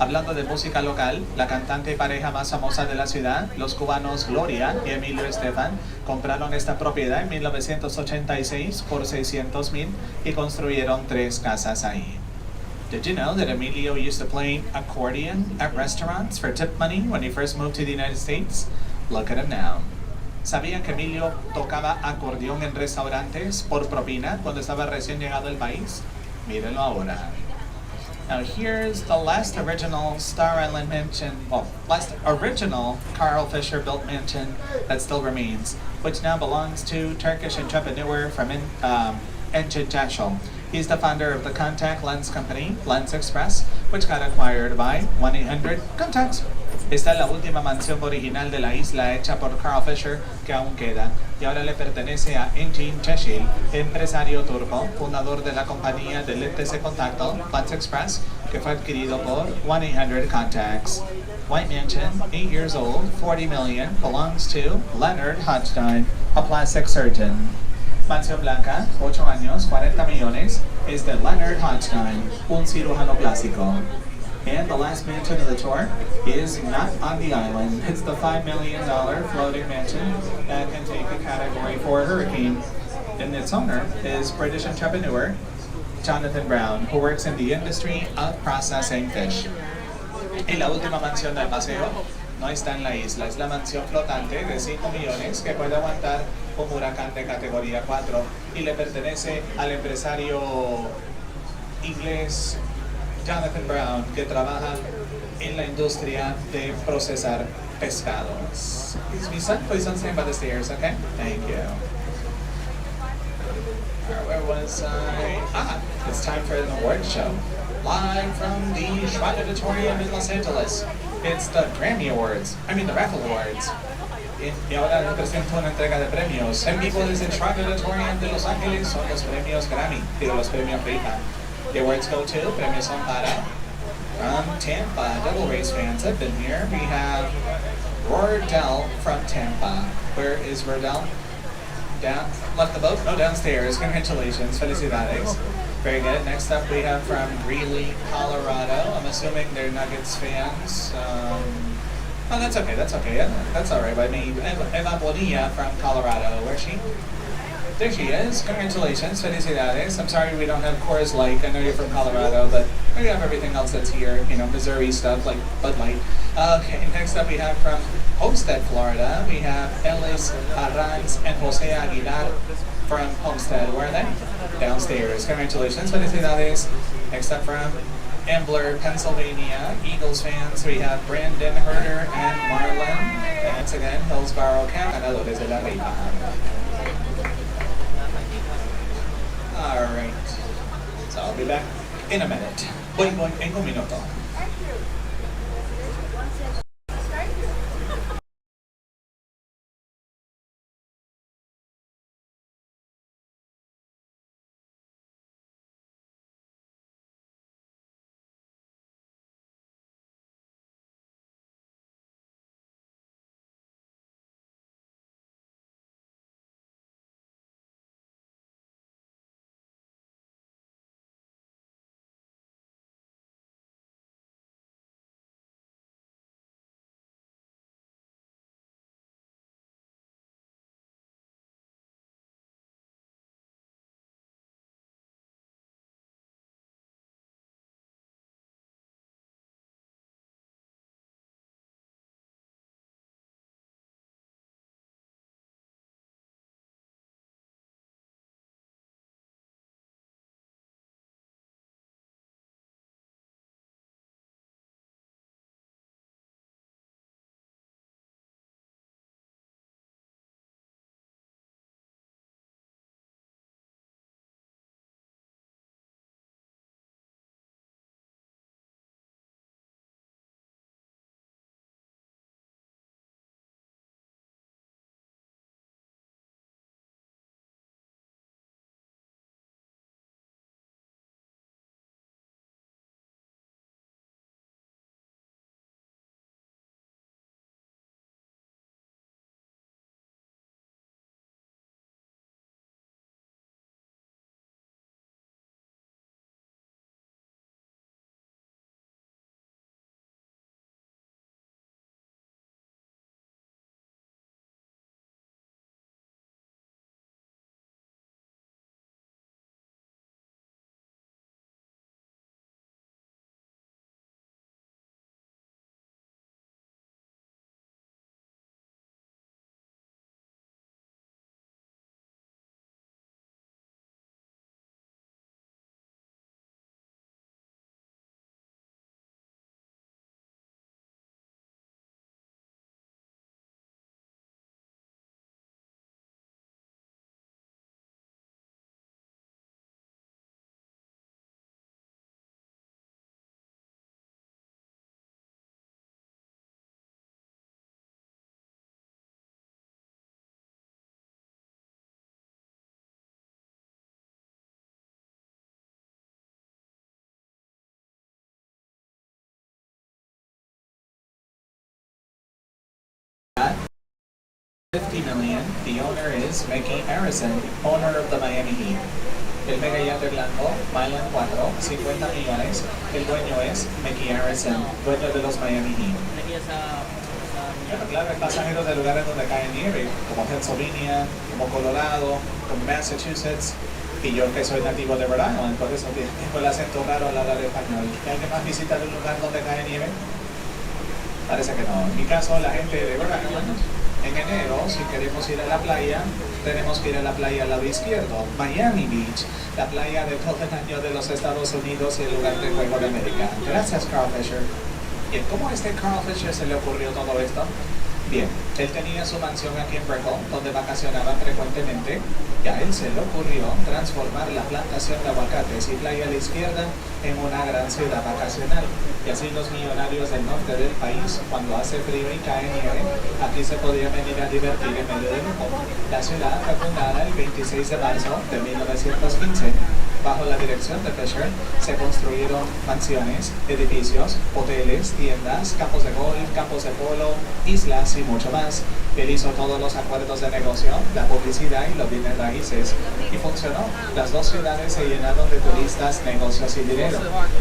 Hablando de música local, la cantante y pareja más famosa de la ciudad, los cubanos Gloria y Emilio Estefan, compraron esta propiedad en 1986 por $600,000 y construyeron 3 casas ahí. Did you know that Emilio used to play accordion at restaurants for tip money when he first moved to the United States? Look at him now. ¿Sabían que Emilio tocaba acordeón en restaurantes por propina cuando estaba recién llegado al país? Mírenlo ahora. Now here's the last original Star Island mansion, last original Carl Fisher built mansion that still remains, which now belongs to Turkish entrepreneur from Encin Taşol. He's the founder of the contact lens company, Lens Express, which got acquired by 1-800-CONTACTS. Esta es la última mansión original de la isla hecha por Carl Fisher que aún queda y ahora le pertenece a Encin Taşol, empresario turco, fundador de la compañía de lentes de contacto, Lens Express, que fue adquirido por 1-800-CONTACTS. White Mansion, 8 years old, 40 million, belongs to Leonard Hodgson, a plastic surgeon. Mansión Blanca, 8 años, 40 millones, es de Leonard Hodgson, un cirujano plástico. And the last mansion of the tour is not on the island. It's the $5 million floating mansion that can take a Category 4 hurricane. And its owner is British entrepreneur Jonathan Brown, who works in the industry of processing fish. Y la última mansión del paseo no está en la isla, es la mansión flotante de 5 millones que puede aguantar un huracán de categoría 4 y le pertenece al empresario inglés Jonathan Brown, que trabaja en la industria de procesar pescados. Excuse me, son, please don't stand by the stairs, okay? Thank you. Where was I? It's time for an award show. Live from the Shrine Auditorium in Los Angeles. It's the Grammy Awards. I mean the Raffle Awards. Y ahora les presento una entrega de premios. En vivo desde el Shrine Auditorium de Los Ángeles son los premios Grammy, digo los premios Rita. The awards go to, premios son para, from Tampa, Devil Race fans have been here. We have Rordell from Tampa. Where is Rordell? Down, left the boat? No, downstairs. Congratulations, felicidades. Very good. Next up we have from Greeley, Colorado. I'm assuming they're Nuggets fans. Oh, that's okay, that's okay. That's all right by me. Eva Bonilla from Colorado. Where's she? There she is. Congratulations, felicidades. I'm sorry we don't have Coors Light. I know you're from Colorado, but we have everything else that's here. You know, Missouri stuff like Bud Light. Okay, next up we have from Homestead, Florida. We have Ellis Arranz and Jose Aguilar from Homestead. Where are they? Downstairs. Congratulations, felicidades. Next up from Ambler, Pennsylvania, Eagles fans, we have Brandon, Herder, and Marlon. And once again, Hillsborough County, ganadores de la rifa. Alright, so I'll be back in a minute. Voy en un minuto. $50 million. The owner is Mickey Harrison, owner of the Miami Heat. El mega yate blanco, Milan 4, 50 millones. El dueño es Mickey Harrison, dueño de los Miami Heat. Bueno, claro, hay pasajeros de lugares donde cae nieve, como Pennsylvania, como Colorado, como Massachusetts. Y yo que soy nativo de Rhode Island, por eso tengo el acento raro al hablar español. ¿Hay que más visitar un lugar donde cae nieve? Parece que no. En mi caso, la gente de Rhode Island, en enero, si queremos ir a la playa, tenemos que ir a la playa al lado izquierdo, Miami Beach, la playa de todo el año de los Estados Unidos y el lugar de juego de América. Gracias, Carl Fisher. Bien, ¿cómo a este Carl Fisher se le ocurrió todo esto? Bien, él tenía su mansión aquí en Brickell, donde vacacionaba frecuentemente, y a él se le ocurrió transformar la plantación de aguacates y playa a la izquierda en una gran ciudad vacacional. Y así los millonarios del norte del país, cuando hace frío y cae nieve, aquí se podían venir a divertir en medio del lujo. La ciudad fue fundada el 26 de marzo de 1915. Bajo la dirección de Fisher se construyeron mansiones, edificios, hoteles, tiendas, campos de golf, campos de polo, islas y mucho más. Él hizo todos los acuerdos de negocio, la publicidad y los bienes raíces. Y funcionó. Las dos ciudades se llenaron de turistas, negocios y dinero.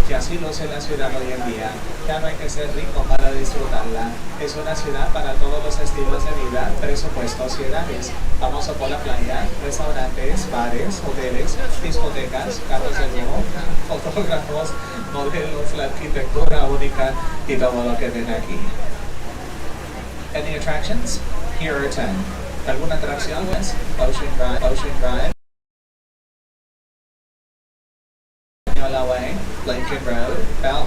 Y así luce la ciudad hoy en día. Ya no hay que ser rico para disfrutarla. Es una ciudad para todos los estilos de vida, presupuestos y edades. Famoso por la playa, restaurantes, bares, hoteles, discotecas, carros de lujo, fotógrafos, modelos, la arquitectura única y todo lo que ven aquí. Any attractions? Here are 10. ¿Alguna atracción? Pues, Ocean Drive, Way, Lincoln Road, Bell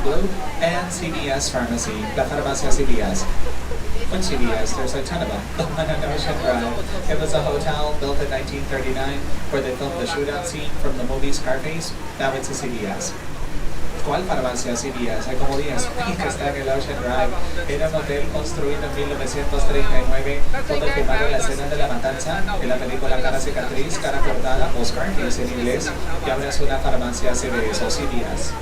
Blue, and CVS Pharmacy, La Farmacia CVS. What CVS? There's a ton of them. The one on Ocean Drive. It was a hotel built in 1939 where they filmed the shootout scene from the movie Scarface. Now it's a CVS. ¿Cuál farmacia CVS? Hay como 10 que está en el Ocean Drive. Era un hotel construido en 1939 donde filmaron la escena de la matanza en la película Cara Cicatriz, Cara Cortada o Scarface en inglés, y ahora es una farmacia CVS o CVS.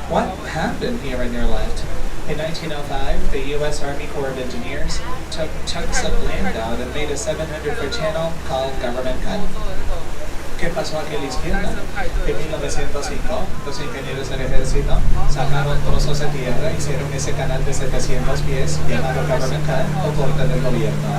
What happened here in your left? In 1905, the U.S. Army Corps of Engineers took chunks of land out and made a 700-foot channel called Government Cut. ¿Qué pasó aquí a la izquierda? En 1905, los ingenieros del ejército sacaron trozos de tierra y hicieron ese canal de 700 pies llamado Government Cut o corte del gobierno.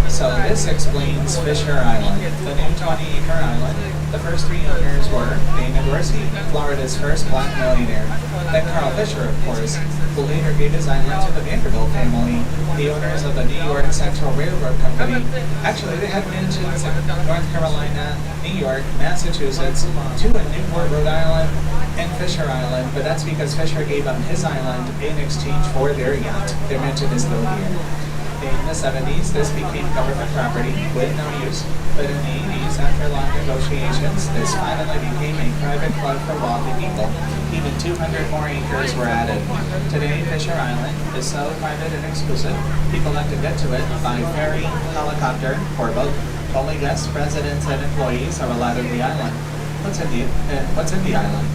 So this explains Fisher Island, the new 20-acre island. The first three owners were Dana Dorsey, Florida's first black millionaire, then Carl Fisher, of course, who later gave his island to the Vanderbilt family, the owners of the New York Central Railroad Company. Actually, they had mansions in North Carolina, New York, Massachusetts, two in Newport, Rhode Island, and Fisher Island, but that's because Fisher gave them his island in exchange for their yacht. Their mansion is still here. In the 70s, this became government property with no use, but in the 80s, after long negotiations, this finally became a private club for wealthy people. Even 200 more acres were added. Today, Fisher Island is so private and exclusive, people have to get to it by ferry, helicopter, or boat. Only guests, residents, and employees are allowed on the island. What's in the island?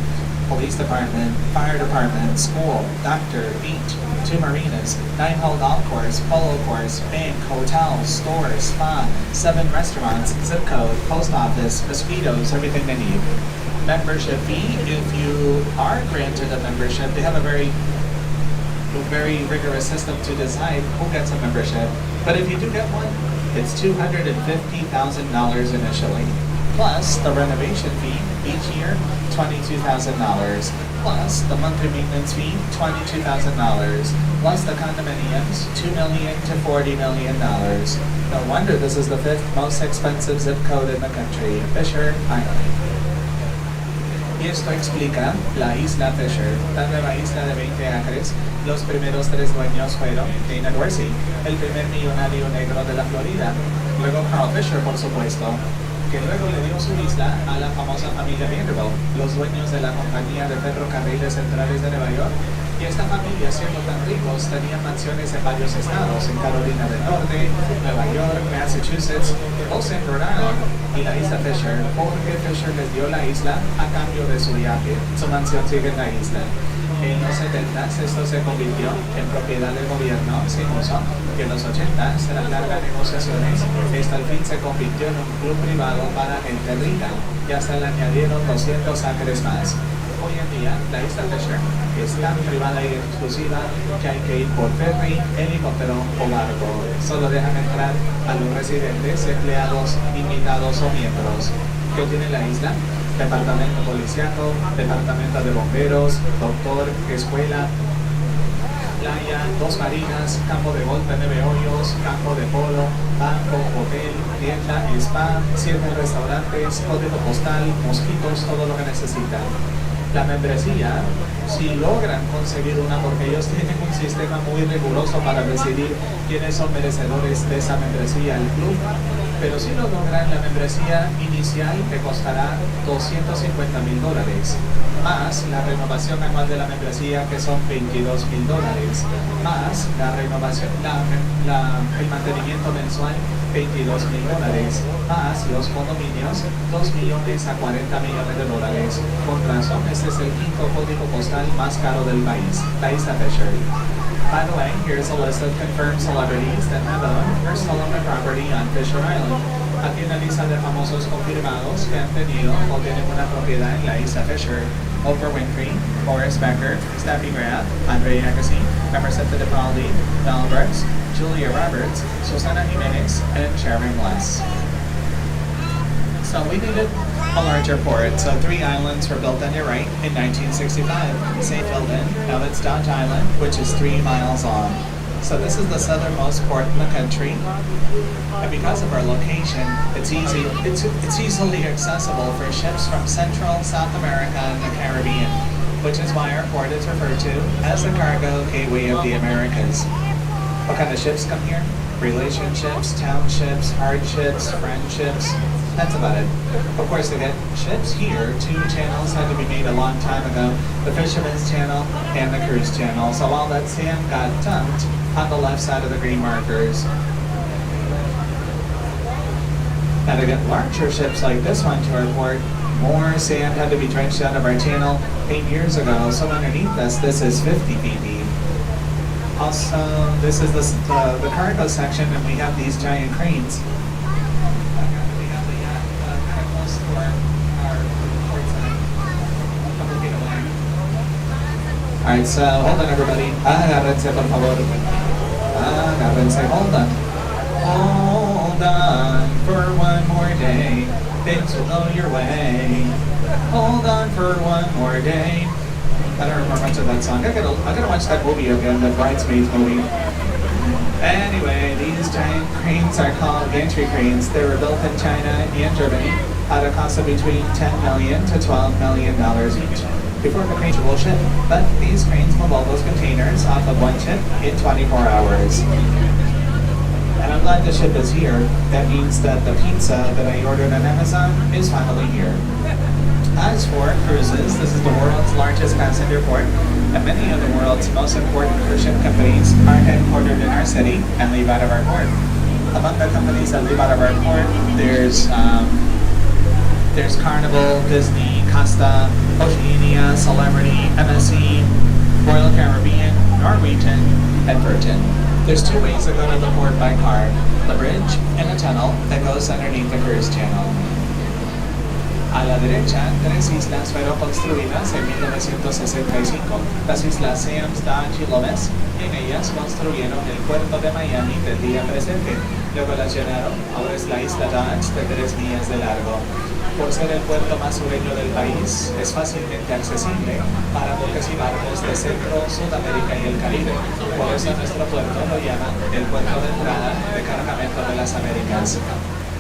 Police department, fire department, school, doctor, beach, 2 marinas, 9-hole golf course, polo course, bank, hotel, store, spa, 7 restaurants, zip code, post office, mosquitoes, everything they need. Membership fee, if you are granted a membership, they have a very rigorous system to decide who gets a membership. But if you do get one, it's $250,000 initially. Plus the renovation fee each year, $22,000. Plus the monthly maintenance fee, $22,000. Plus the condominiums, $2 million to $40 million. No wonder this is the 5th most expensive zip code in the country, Fisher Island. Y esto explica la isla Fisher, la nueva isla de 20 acres. Los primeros 3 dueños fueron Dana Dorsey, el primer millonario negro de la Florida. Luego Carl Fisher, por supuesto, que luego le dio su isla a la famosa familia Vanderbilt, los dueños de la compañía de ferrocarriles centrales de Nueva York. Y esta familia, siendo tan ricos, tenían mansiones en varios estados, en Carolina del Norte, Nueva York, Massachusetts, o en Rhode Island, y la isla Fisher, porque Fisher les dio la isla a cambio de su viaje. Su mansión sigue en la isla. En los 70s esto se convirtió en propiedad del gobierno sin uso, y en los 80s, tras largas negociaciones, esto al fin se convirtió en un club privado para gente rica, y hasta le añadieron 200 acres más. Hoy en día, la isla Fisher es tan privada y exclusiva que hay que ir por ferry, helicóptero o barco. Solo dejan entrar a los residentes, empleados, invitados o miembros. ¿Qué tiene la isla? Departamento policiaco, departamento de bomberos, doctor, escuela, playa, 2 marinas, campo de golf de 9 hoyos, campo de polo, banco, hotel, tienda, spa, 7 restaurantes, código postal, mosquitos, todo lo que necesitan. La membresía, si logran conseguir una, porque ellos tienen un sistema muy riguroso para decidir quiénes son merecedores de esa membresía, el club, pero si lo logran, la membresía inicial te costará $250,000, más la renovación anual de la membresía, que son $22,000, más la renovación, el mantenimiento mensual, $22,000, más los condominios, $2 millones a $40 millones. Con razón, este es el 5º código postal más caro del país, la isla Fisher. By the way, here's a list of confirmed celebrities that have owned or stolen the property on Fisher Island. Aquí una lista de famosos confirmados que han tenido o tienen una propiedad en la isla Fisher. Oprah Winfrey, Boris Becker, Steffi Graf, Andre Agassi, Emerson Fittipaldi, Mel Brooks, Julia Roberts, Susana Jimenez, and Sharon Glass. So we needed a larger port, so 3 islands were built on your right in 1965. St. Hilton, now it's Dodge Island, which is 3 miles long. So this is the southernmost port in the country, and because of our location, it's easily accessible for ships from Central, South America, and the Caribbean. which is why our port is referred to as the cargo gateway of the Americas. What kind of ships come here? Relationships, townships, hardships, friendships. That's about it. Of course, to get ships here, two channels had to be made a long time ago. The Fisherman's Channel and the Cruise Channel. So all that sand got dumped on the left side of the green markers. Now to get larger ships like this one to our port, more sand had to be drenched out of our channel 8 years ago. So underneath us, this is 50 feet deep. Also, this is the cargo section, and we have these giant cranes. We have the yacht kind of close to our port side, a couple feet away. Alright, so hold on everybody. Agárrense, por favor. Agárrense, hold on. Hold on for one more day. Things will go your way. Hold on for one more day. I don't remember much of that song. I gotta watch that movie again, the Bridesmaids movie. Anyway, these giant cranes are called gantry cranes. They were built in China and Germany at a cost of between $10 million to $12 million each. Before the cranes will ship, but these cranes move all those containers off of one ship in 24 hours. And I'm glad the ship is here. That means that the pizza that I ordered on Amazon is finally here. As for cruises, this is the world's largest passenger port, and many of the world's most important cruise ship companies are headquartered in our city and leave out of our port. Among the companies that leave out of our port, there's Carnival, Disney, Costa, Oceania, Celebrity, MSC, Royal Caribbean, Norwegian, and Virgin. There's two ways to go to the port by car: the bridge and a tunnel that goes underneath the cruise channel. A la derecha, 3 islas fueron construidas en 1965. Las islas Sam's, y Lomes, y en ellas construyeron el puerto de Miami del día presente. Luego la llenaron, ahora es la isla Dodge de 3 millas de largo. Por ser el puerto más sureño del país, es fácilmente accesible para buques y barcos de Centro, Sudamérica y el Caribe. Por eso nuestro puerto lo llaman el puerto de entrada de cargamento de las Américas.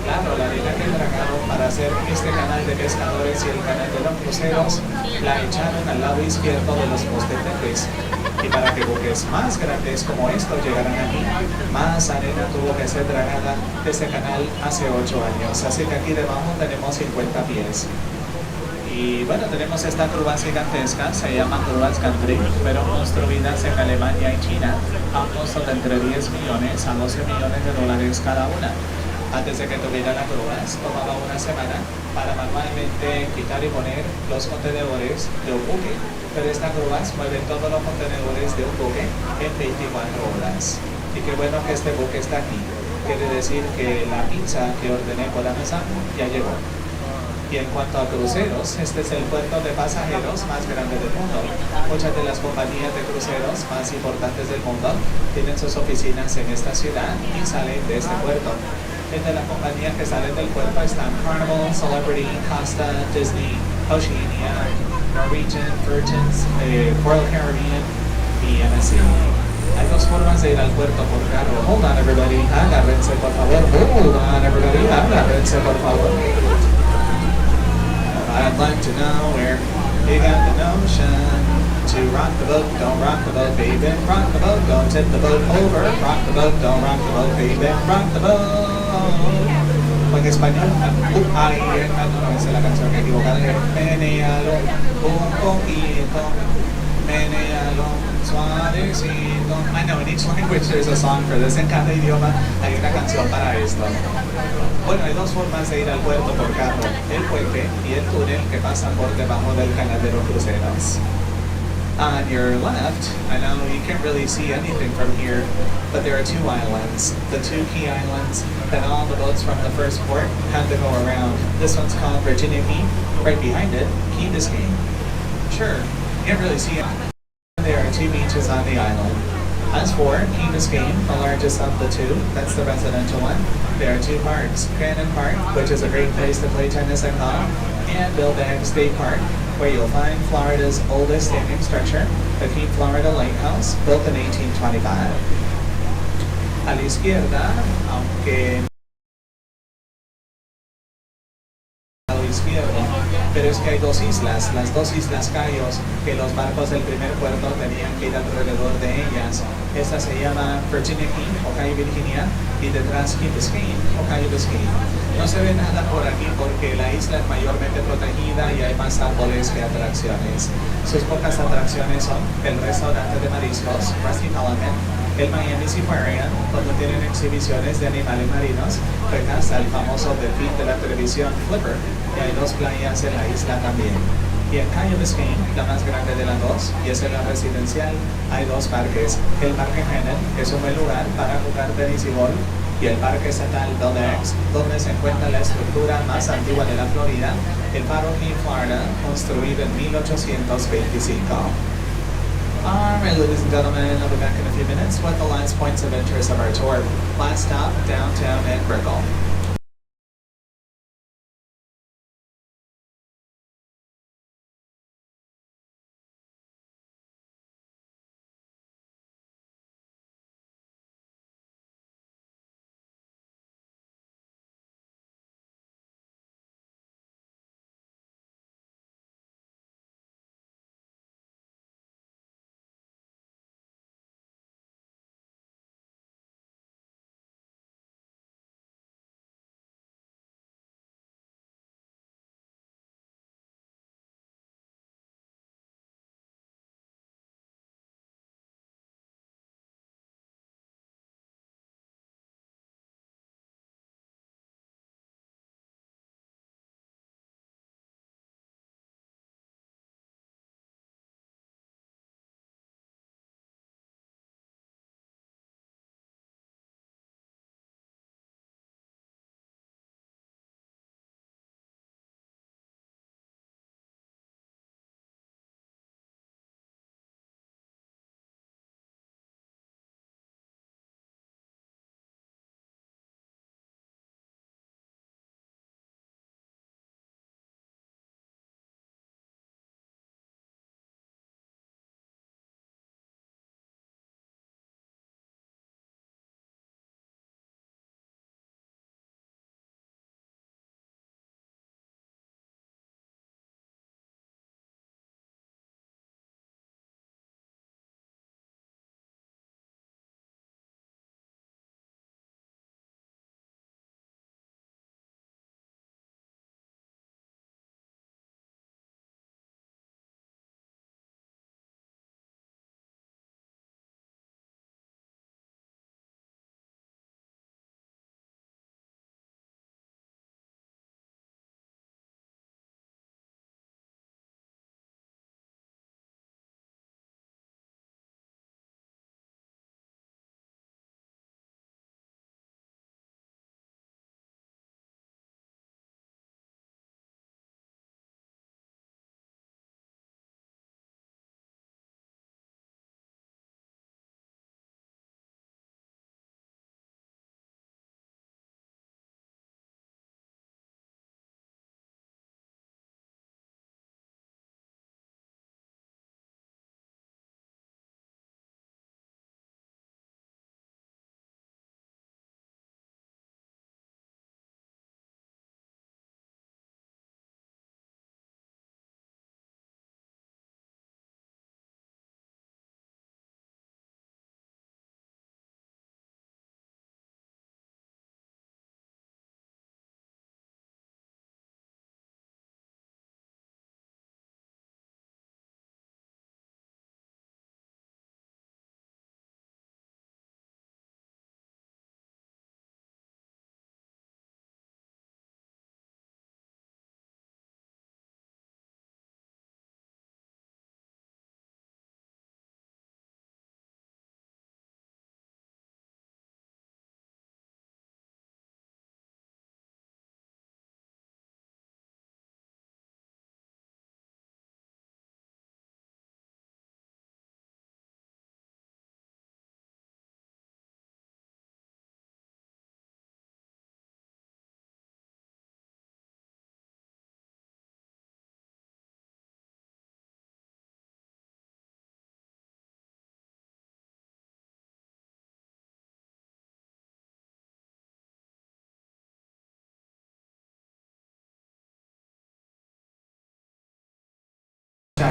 Claro, la arena que dragaron para hacer este canal de pescadores y el canal de los cruceros la echaron al lado izquierdo de los mosquetetes. Y para que buques más grandes como estos llegaran aquí, más arena tuvo que ser dragada de este canal hace 8 años. Así que aquí debajo tenemos 50 pies. Y bueno, tenemos estas grúas gigantescas, se llaman grúas country, pero construidas en Alemania y China a un costo de entre 10 millones a 12 millones de dólares cada una. Antes de que tuviera las grúas, tomaba una semana para manualmente quitar y poner los contenedores de un buque. Pero estas grúas mueven todos los contenedores de un buque en 24 horas. Y qué bueno que este buque está aquí. Quiere decir que la pizza que ordené por Amazon ya llegó. Y en cuanto a cruceros, este es el puerto de pasajeros más grande del mundo. Muchas de las compañías de cruceros más importantes del mundo tienen sus oficinas en esta ciudad y salen de este puerto. Entre las compañías que salen del puerto están Carnival, Celebrity, Costa, Disney, Oceania, Norwegian, Virgin, Royal Caribbean y MSC. Hay 2 formas de ir al puerto por carro. Hold on everybody, agárrense por favor. Hold on everybody, agárrense por favor. I'd like to know where you got the notion to rock the boat, don't rock the boat, baby. Rock the boat, don't tip the boat over. Rock the boat, don't rock the boat, baby. Rock the boat. O en español, ay, no, esa es la canción que equivocada. Menealo un poquito, menealo suavecito. I know, in each language there's a song for this. En cada idioma hay una canción para esto. Bueno, hay 2 formas de ir al puerto por carro: el puente y el túnel que pasan por debajo del canal de los cruceros. On your left, I know you can't really see anything from here, but there are 2 islands, the 2 key islands that all the boats from the first port had to go around. This one's called Virginia Key. Right behind it, Key Biscayne. Sure, you can't really see it. There are 2 beaches on the island. As for Key Biscayne, the largest of the 2, that's the residential one, there are 2 parks. Cannon Park, which is a great place to play tennis and golf, and Billabong State Park, where you'll find Florida's oldest standing structure, the Cape Florida Lighthouse, built in 1825. A la izquierda, aunque a la izquierda, pero pero es que hay dos islas, las dos islas Cayos, que los barcos del primer puerto tenían que ir alrededor de ellas. Esta se llama Virginia Key o Cayo Virginia y detrás Key Biscayne o Cayo Biscayne. No se ve nada por aquí porque la isla es mayormente protegida y hay más árboles que atracciones. Sus pocas atracciones son el restaurante de mariscos, Rusty Pelican, el Miami Seaquarium, cuando tienen exhibiciones de animales marinos, hasta el famoso delfín de la televisión Flipper, y hay dos playas en la isla también. Y en Cayo Biscayne, la más grande de las dos, y es en la residencial, hay dos parques. El Parque Hannon, que es un buen lugar para jugar tenis y golf, y el Parque Estatal Bel X, donde se encuentra la estructura más antigua de la Florida, el Faro Key, Florida, construido en 1825. Alright, ladies and gentlemen, I'll be back in a few minutes with the last points of interest of our tour. Last stop, downtown at Brickell.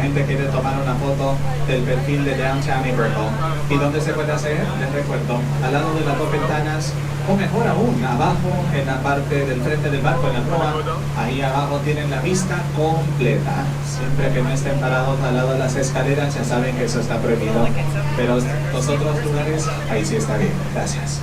gente quiere tomar una foto del perfil de Downtown Iberville. ¿Y dónde se puede hacer? Les recuerdo, al lado de las dos ventanas, o mejor aún, abajo, en la parte del frente del barco, en la proa, ahí abajo tienen la vista completa. Siempre que no estén parados al lado de las escaleras, ya saben que eso está prohibido. Pero los otros lugares, ahí sí está bien. Gracias.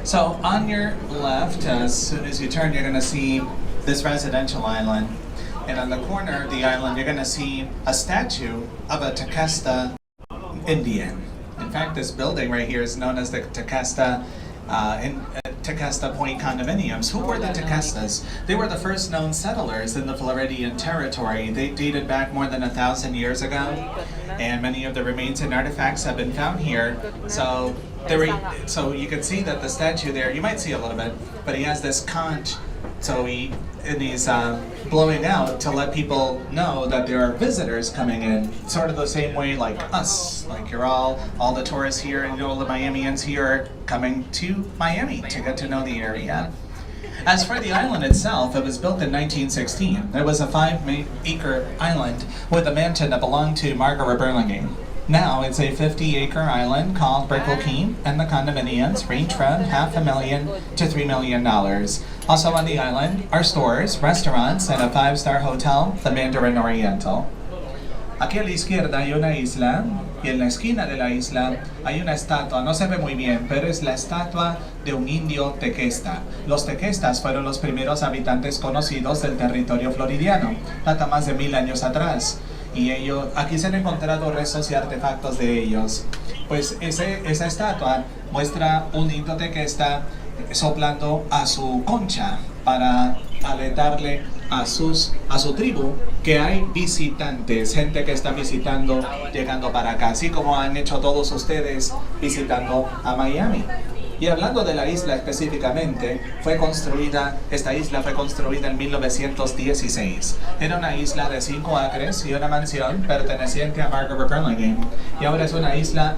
So on your left, as soon as you turn, you're going to see this residential island. And on the corner of the island, you're going to see a statue of a Tequesta Indian. In fact, this building right here is known as the Tequesta Point condominiums. Who were the Tequestas? They were the first known settlers in the Floridian territory. They dated back more than 1,000 years ago, and many of the remains and artifacts have been found here. So you can see that the statue there, you might see a little bit, but he has this conch, so he's blowing out to let people know that there are visitors coming in, sort of the same way like us, like you're all the tourists here and all the Miamians here are coming to Miami to get to know the area. As for the island itself, it was built in 1916. It was a 5-acre island with a mansion that belonged to Margaret Burlingame. Now it's a 50-acre island called Brickell Key, and the condominiums range from $500,000 to $3 million. Also on the island are stores, restaurants, and a 5-star hotel, the Mandarin Oriental. Aquí a la izquierda hay una isla, y en la esquina de la isla hay una estatua, no se ve muy bien, pero es la estatua de un indio tequesta. Los tequestas fueron los primeros habitantes conocidos del territorio floridiano, hasta más de 1000 años atrás. Y aquí se han encontrado restos y artefactos de ellos. Pues esa estatua muestra un indio tequesta soplando a su concha para alentarle a su tribu que hay visitantes, gente que está visitando, llegando para acá, así como han hecho todos ustedes visitando a Miami. Y hablando de la isla específicamente, esta isla fue construida en 1916. Era una isla de 5 acres y una mansión perteneciente a Margaret Burlingame. Y ahora es una isla...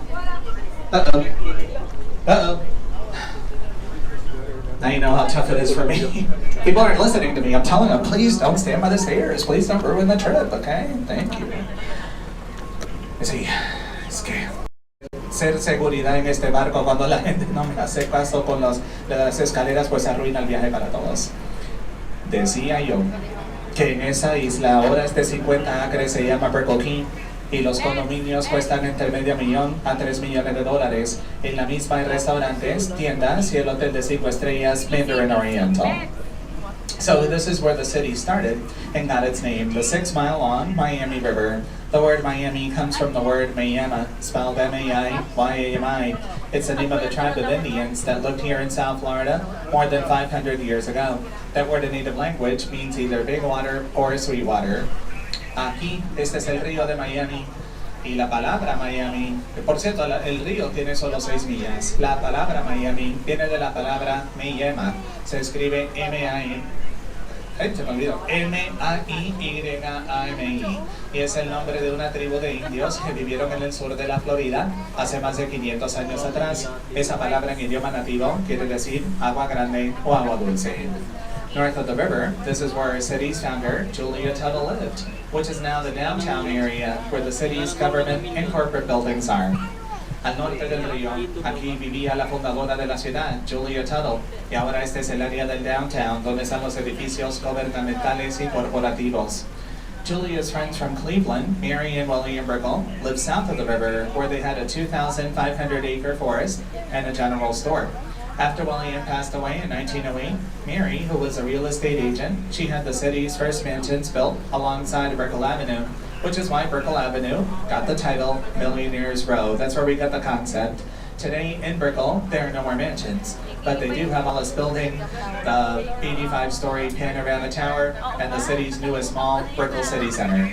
Now you know how tough it is for me. People aren't listening to me. I'm telling them, please don't stand by the stairs. Please don't ruin the trip, okay? Thank you. Sí, es que... ser seguridad en este barco cuando la gente no me hace caso con las escaleras, pues arruina el viaje para todos. Decía yo que en esa isla ahora es de 50 acres, se llama Brickell Key, y los condominios cuestan entre $500,000 a $3 millones. En la misma hay restaurantes, tiendas y el hotel de 5 estrellas Mandarin Oriental. So this is where the city started and got its name, the 6-mile-long Miami River. The word Miami comes from the word Mayama, spelled M-A-I-Y-A-M-I. It's the name of the tribe of Indians that lived here in South Florida more than 500 years ago. That word in native language means either big water or sweet water. Aquí, este es el río de Miami. Y la palabra Miami, por cierto, el río tiene solo 6 millas. La palabra Miami viene de la palabra Mayama. Se escribe M-A-I-Y-A-M-I, y es el nombre de una tribu de indios que vivieron en el sur de la Florida hace más de 500 años atrás. Esa palabra en idioma nativo quiere decir agua grande o agua dulce. North of the river, this is where our city's founder, Julia Tuttle, lived, which is now the downtown area where the city's government and corporate buildings are. Al norte del río, aquí vivía la fundadora de la ciudad, Julia Tuttle, y ahora este es el área del downtown, donde están los edificios gubernamentales y corporativos. Julia's friends from Cleveland, Mary and William Brickell, lived south of the river, where they had a 2,500-acre forest and a general store. After William passed away in 1908, Mary, who was a real estate agent, she had the city's first mansions built alongside Brickell Avenue, which is why Brickell Avenue got the title Millionaire's Row. That's where we got the concept. Today in Brickell, there are no more mansions, but they do have Alice Building, the 85-story Panorama Tower, and the city's newest mall, Brickell City Center.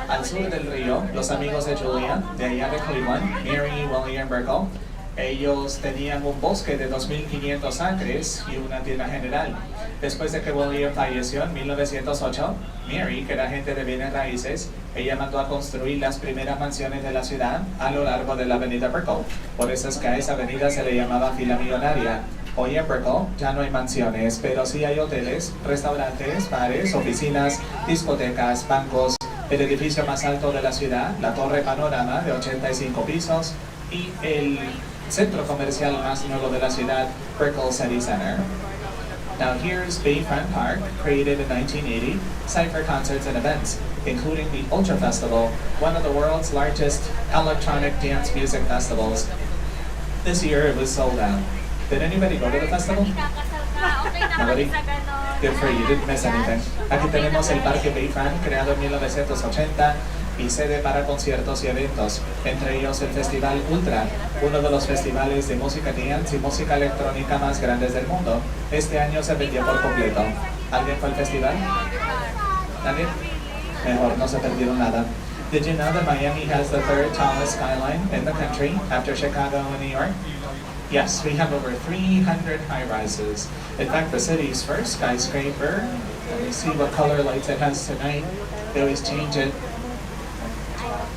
Al sur del río, los amigos de Julia, de allá de Cleveland, Mary y William Brickell, ellos tenían un bosque de 2.500 acres y una tienda general. Después de que William falleció en 1908, Mary, que era agente de bienes raíces, ella mandó a construir las primeras mansiones de la ciudad a lo largo de la avenida Brickell. Por eso es que a esa avenida se le llamaba Fila Millonaria. Hoy en Brickell ya no hay mansiones, pero sí hay hoteles, restaurantes, bares, oficinas, discotecas, bancos, el edificio más alto de la ciudad, la Torre Panorama de 85 pisos y el centro comercial más nuevo de la ciudad, Brickell City Center. Now here's Bayfront Park, created in 1980, site for concerts and events, including the Ultra Festival, one of the world's largest electronic dance music festivals. This year it was sold out. Did anybody go to the festival? Nobody? Good for you, didn't miss anything. Aquí tenemos el Parque Bayfront, creado en 1980 y sede para conciertos y eventos, entre ellos el Festival Ultra, uno de los festivales de música dance y música electrónica más grandes del mundo. Este año se vendió por completo. ¿Alguien fue al festival? ¿Nadie? Mejor, no se perdieron nada. Did you know that Miami has the third tallest skyline in the country after Chicago and New York? Yes, we have over 300 high-rises. In fact, the city's first skyscraper, let me see what color lights it has tonight. They always change it.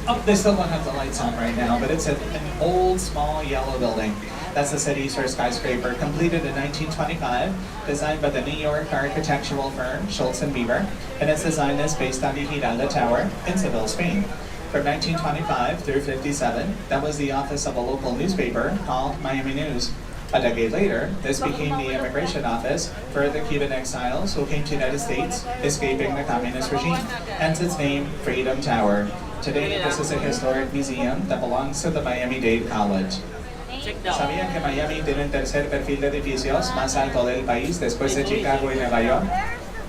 Oh, they still don't have the lights on right now, but it's an old, small, yellow building. That's the city's first skyscraper, completed in 1925, designed by the New York architectural firm Schultz and Bieber, and its design is based on the Giralda Tower in Seville, Spain. From 1925 through 57, that was the office of a local newspaper called Miami News. A decade later, this became the immigration office for the Cuban exiles who came to the United States, escaping the communist regime, hence its name, Freedom Tower. Today, this is a historic museum that belongs to the Miami-Dade College. ¿Sabían que Miami tiene el tercer perfil de edificios más alto del país después de Chicago y Nueva York?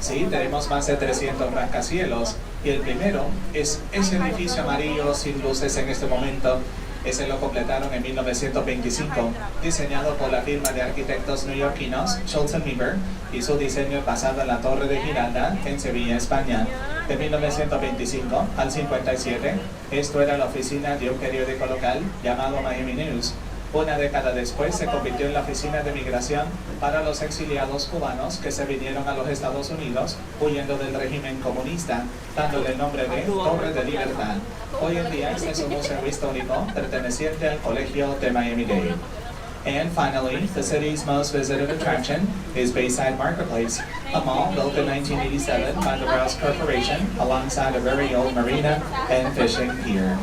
Sí, tenemos más de 300 rascacielos y el primero es ese edificio amarillo sin luces en este momento. Ese lo completaron en 1925, diseñado por la firma de arquitectos neoyorquinos Schultz and Bieber y su diseño es basado en la Torre de Giralda en Sevilla, España. De 1925 al 57, esto era la oficina de un periódico local llamado Miami News. Una década después se convirtió en la oficina de migración para los exiliados cubanos que se vinieron a los Estados Unidos huyendo del régimen comunista, dándole el nombre de Torre de Libertad. Hoy en día este es un museo histórico perteneciente al Colegio de Miami-Dade. And finally, the city's most visited attraction is Bayside Marketplace, a mall built in 1987 by the Rouse Corporation alongside a very old marina and fishing pier.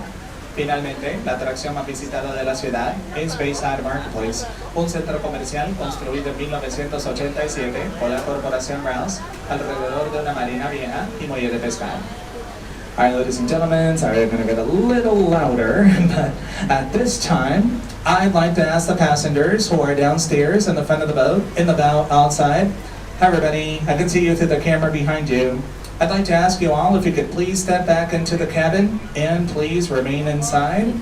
Finalmente, la atracción más visitada de la ciudad es Bayside Marketplace, un centro comercial construido en 1987 por la corporación Rouse alrededor de una marina vieja y muelle de pescar. Alright, ladies and gentlemen, sorry I'm going to get a little louder, but at this time, I'd like to ask the passengers who are downstairs in the front of the boat, in the bow outside. Hi everybody, I can see you through the camera behind you. I'd like to ask you all if you could please step back into the cabin and please remain inside.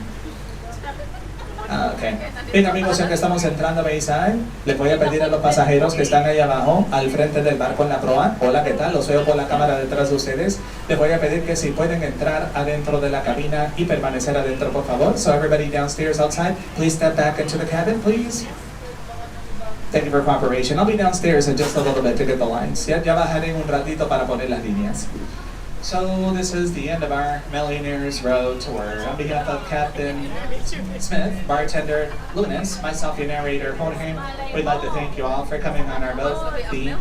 Okay. Bien amigos, ya que estamos entrando a Bayside, les voy a pedir a los pasajeros que están ahí abajo, al frente del barco en la proa, hola, ¿qué tal? Los veo por la cámara detrás de ustedes. Les voy a pedir que si pueden entrar adentro de la cabina y permanecer adentro, por favor. So everybody downstairs outside, please step back into the cabin, please. Thank you for cooperation. I'll be downstairs in just a little bit to get the lines. Ya bajaré un ratito para poner las líneas. So this is the end of our Millionaire's Road tour. On behalf of Captain Smith, bartender Lunas, myself, your narrator Jorge, we'd like to thank you all for coming on our boat, the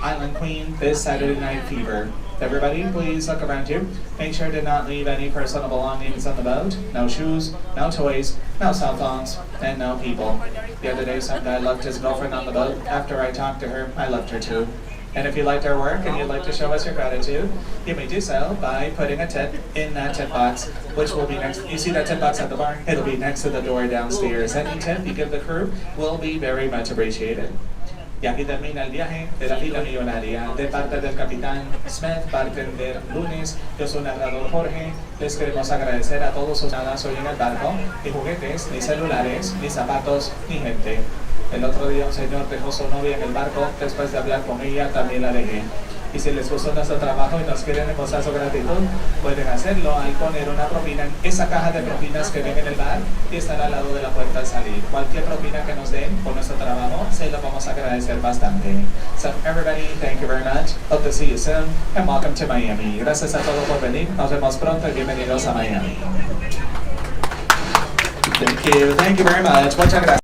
Island Queen, this Saturday Night Fever. Everybody, please look around you. Make sure to not leave any personal belongings on the boat. No shoes, no toys, no cell phones, and no people. The other day, some guy left his girlfriend on the boat. After I talked to her, I left her too. And if you liked our work and you'd like to show us your gratitude, you may do so by putting a tip in that tip box, which will be next. You see that tip box at the bar? It'll be next to the door downstairs. Any tip you give the crew will be very much appreciated. Y aquí termina el viaje de la fila millonaria. De parte del capitán Smith, bartender Lunes, yo soy narrador Jorge. Les queremos agradecer a todos sus nada hoy en el barco, ni juguetes, ni celulares, ni zapatos, ni gente. El otro día un señor dejó su novia en el barco, después de hablar con ella también la dejé. Y si les gustó nuestro trabajo y nos quieren demostrar su gratitud, pueden hacerlo al poner una propina en esa caja de propinas que ven en el bar y estará al lado de la puerta al salir. Cualquier propina que nos den por nuestro trabajo, se lo vamos a agradecer bastante. So everybody, thank you very much. Hope to see you soon and welcome to Miami. Gracias a todos por venir. Nos vemos pronto y bienvenidos a Miami. Thank you very much. Muchas gracias.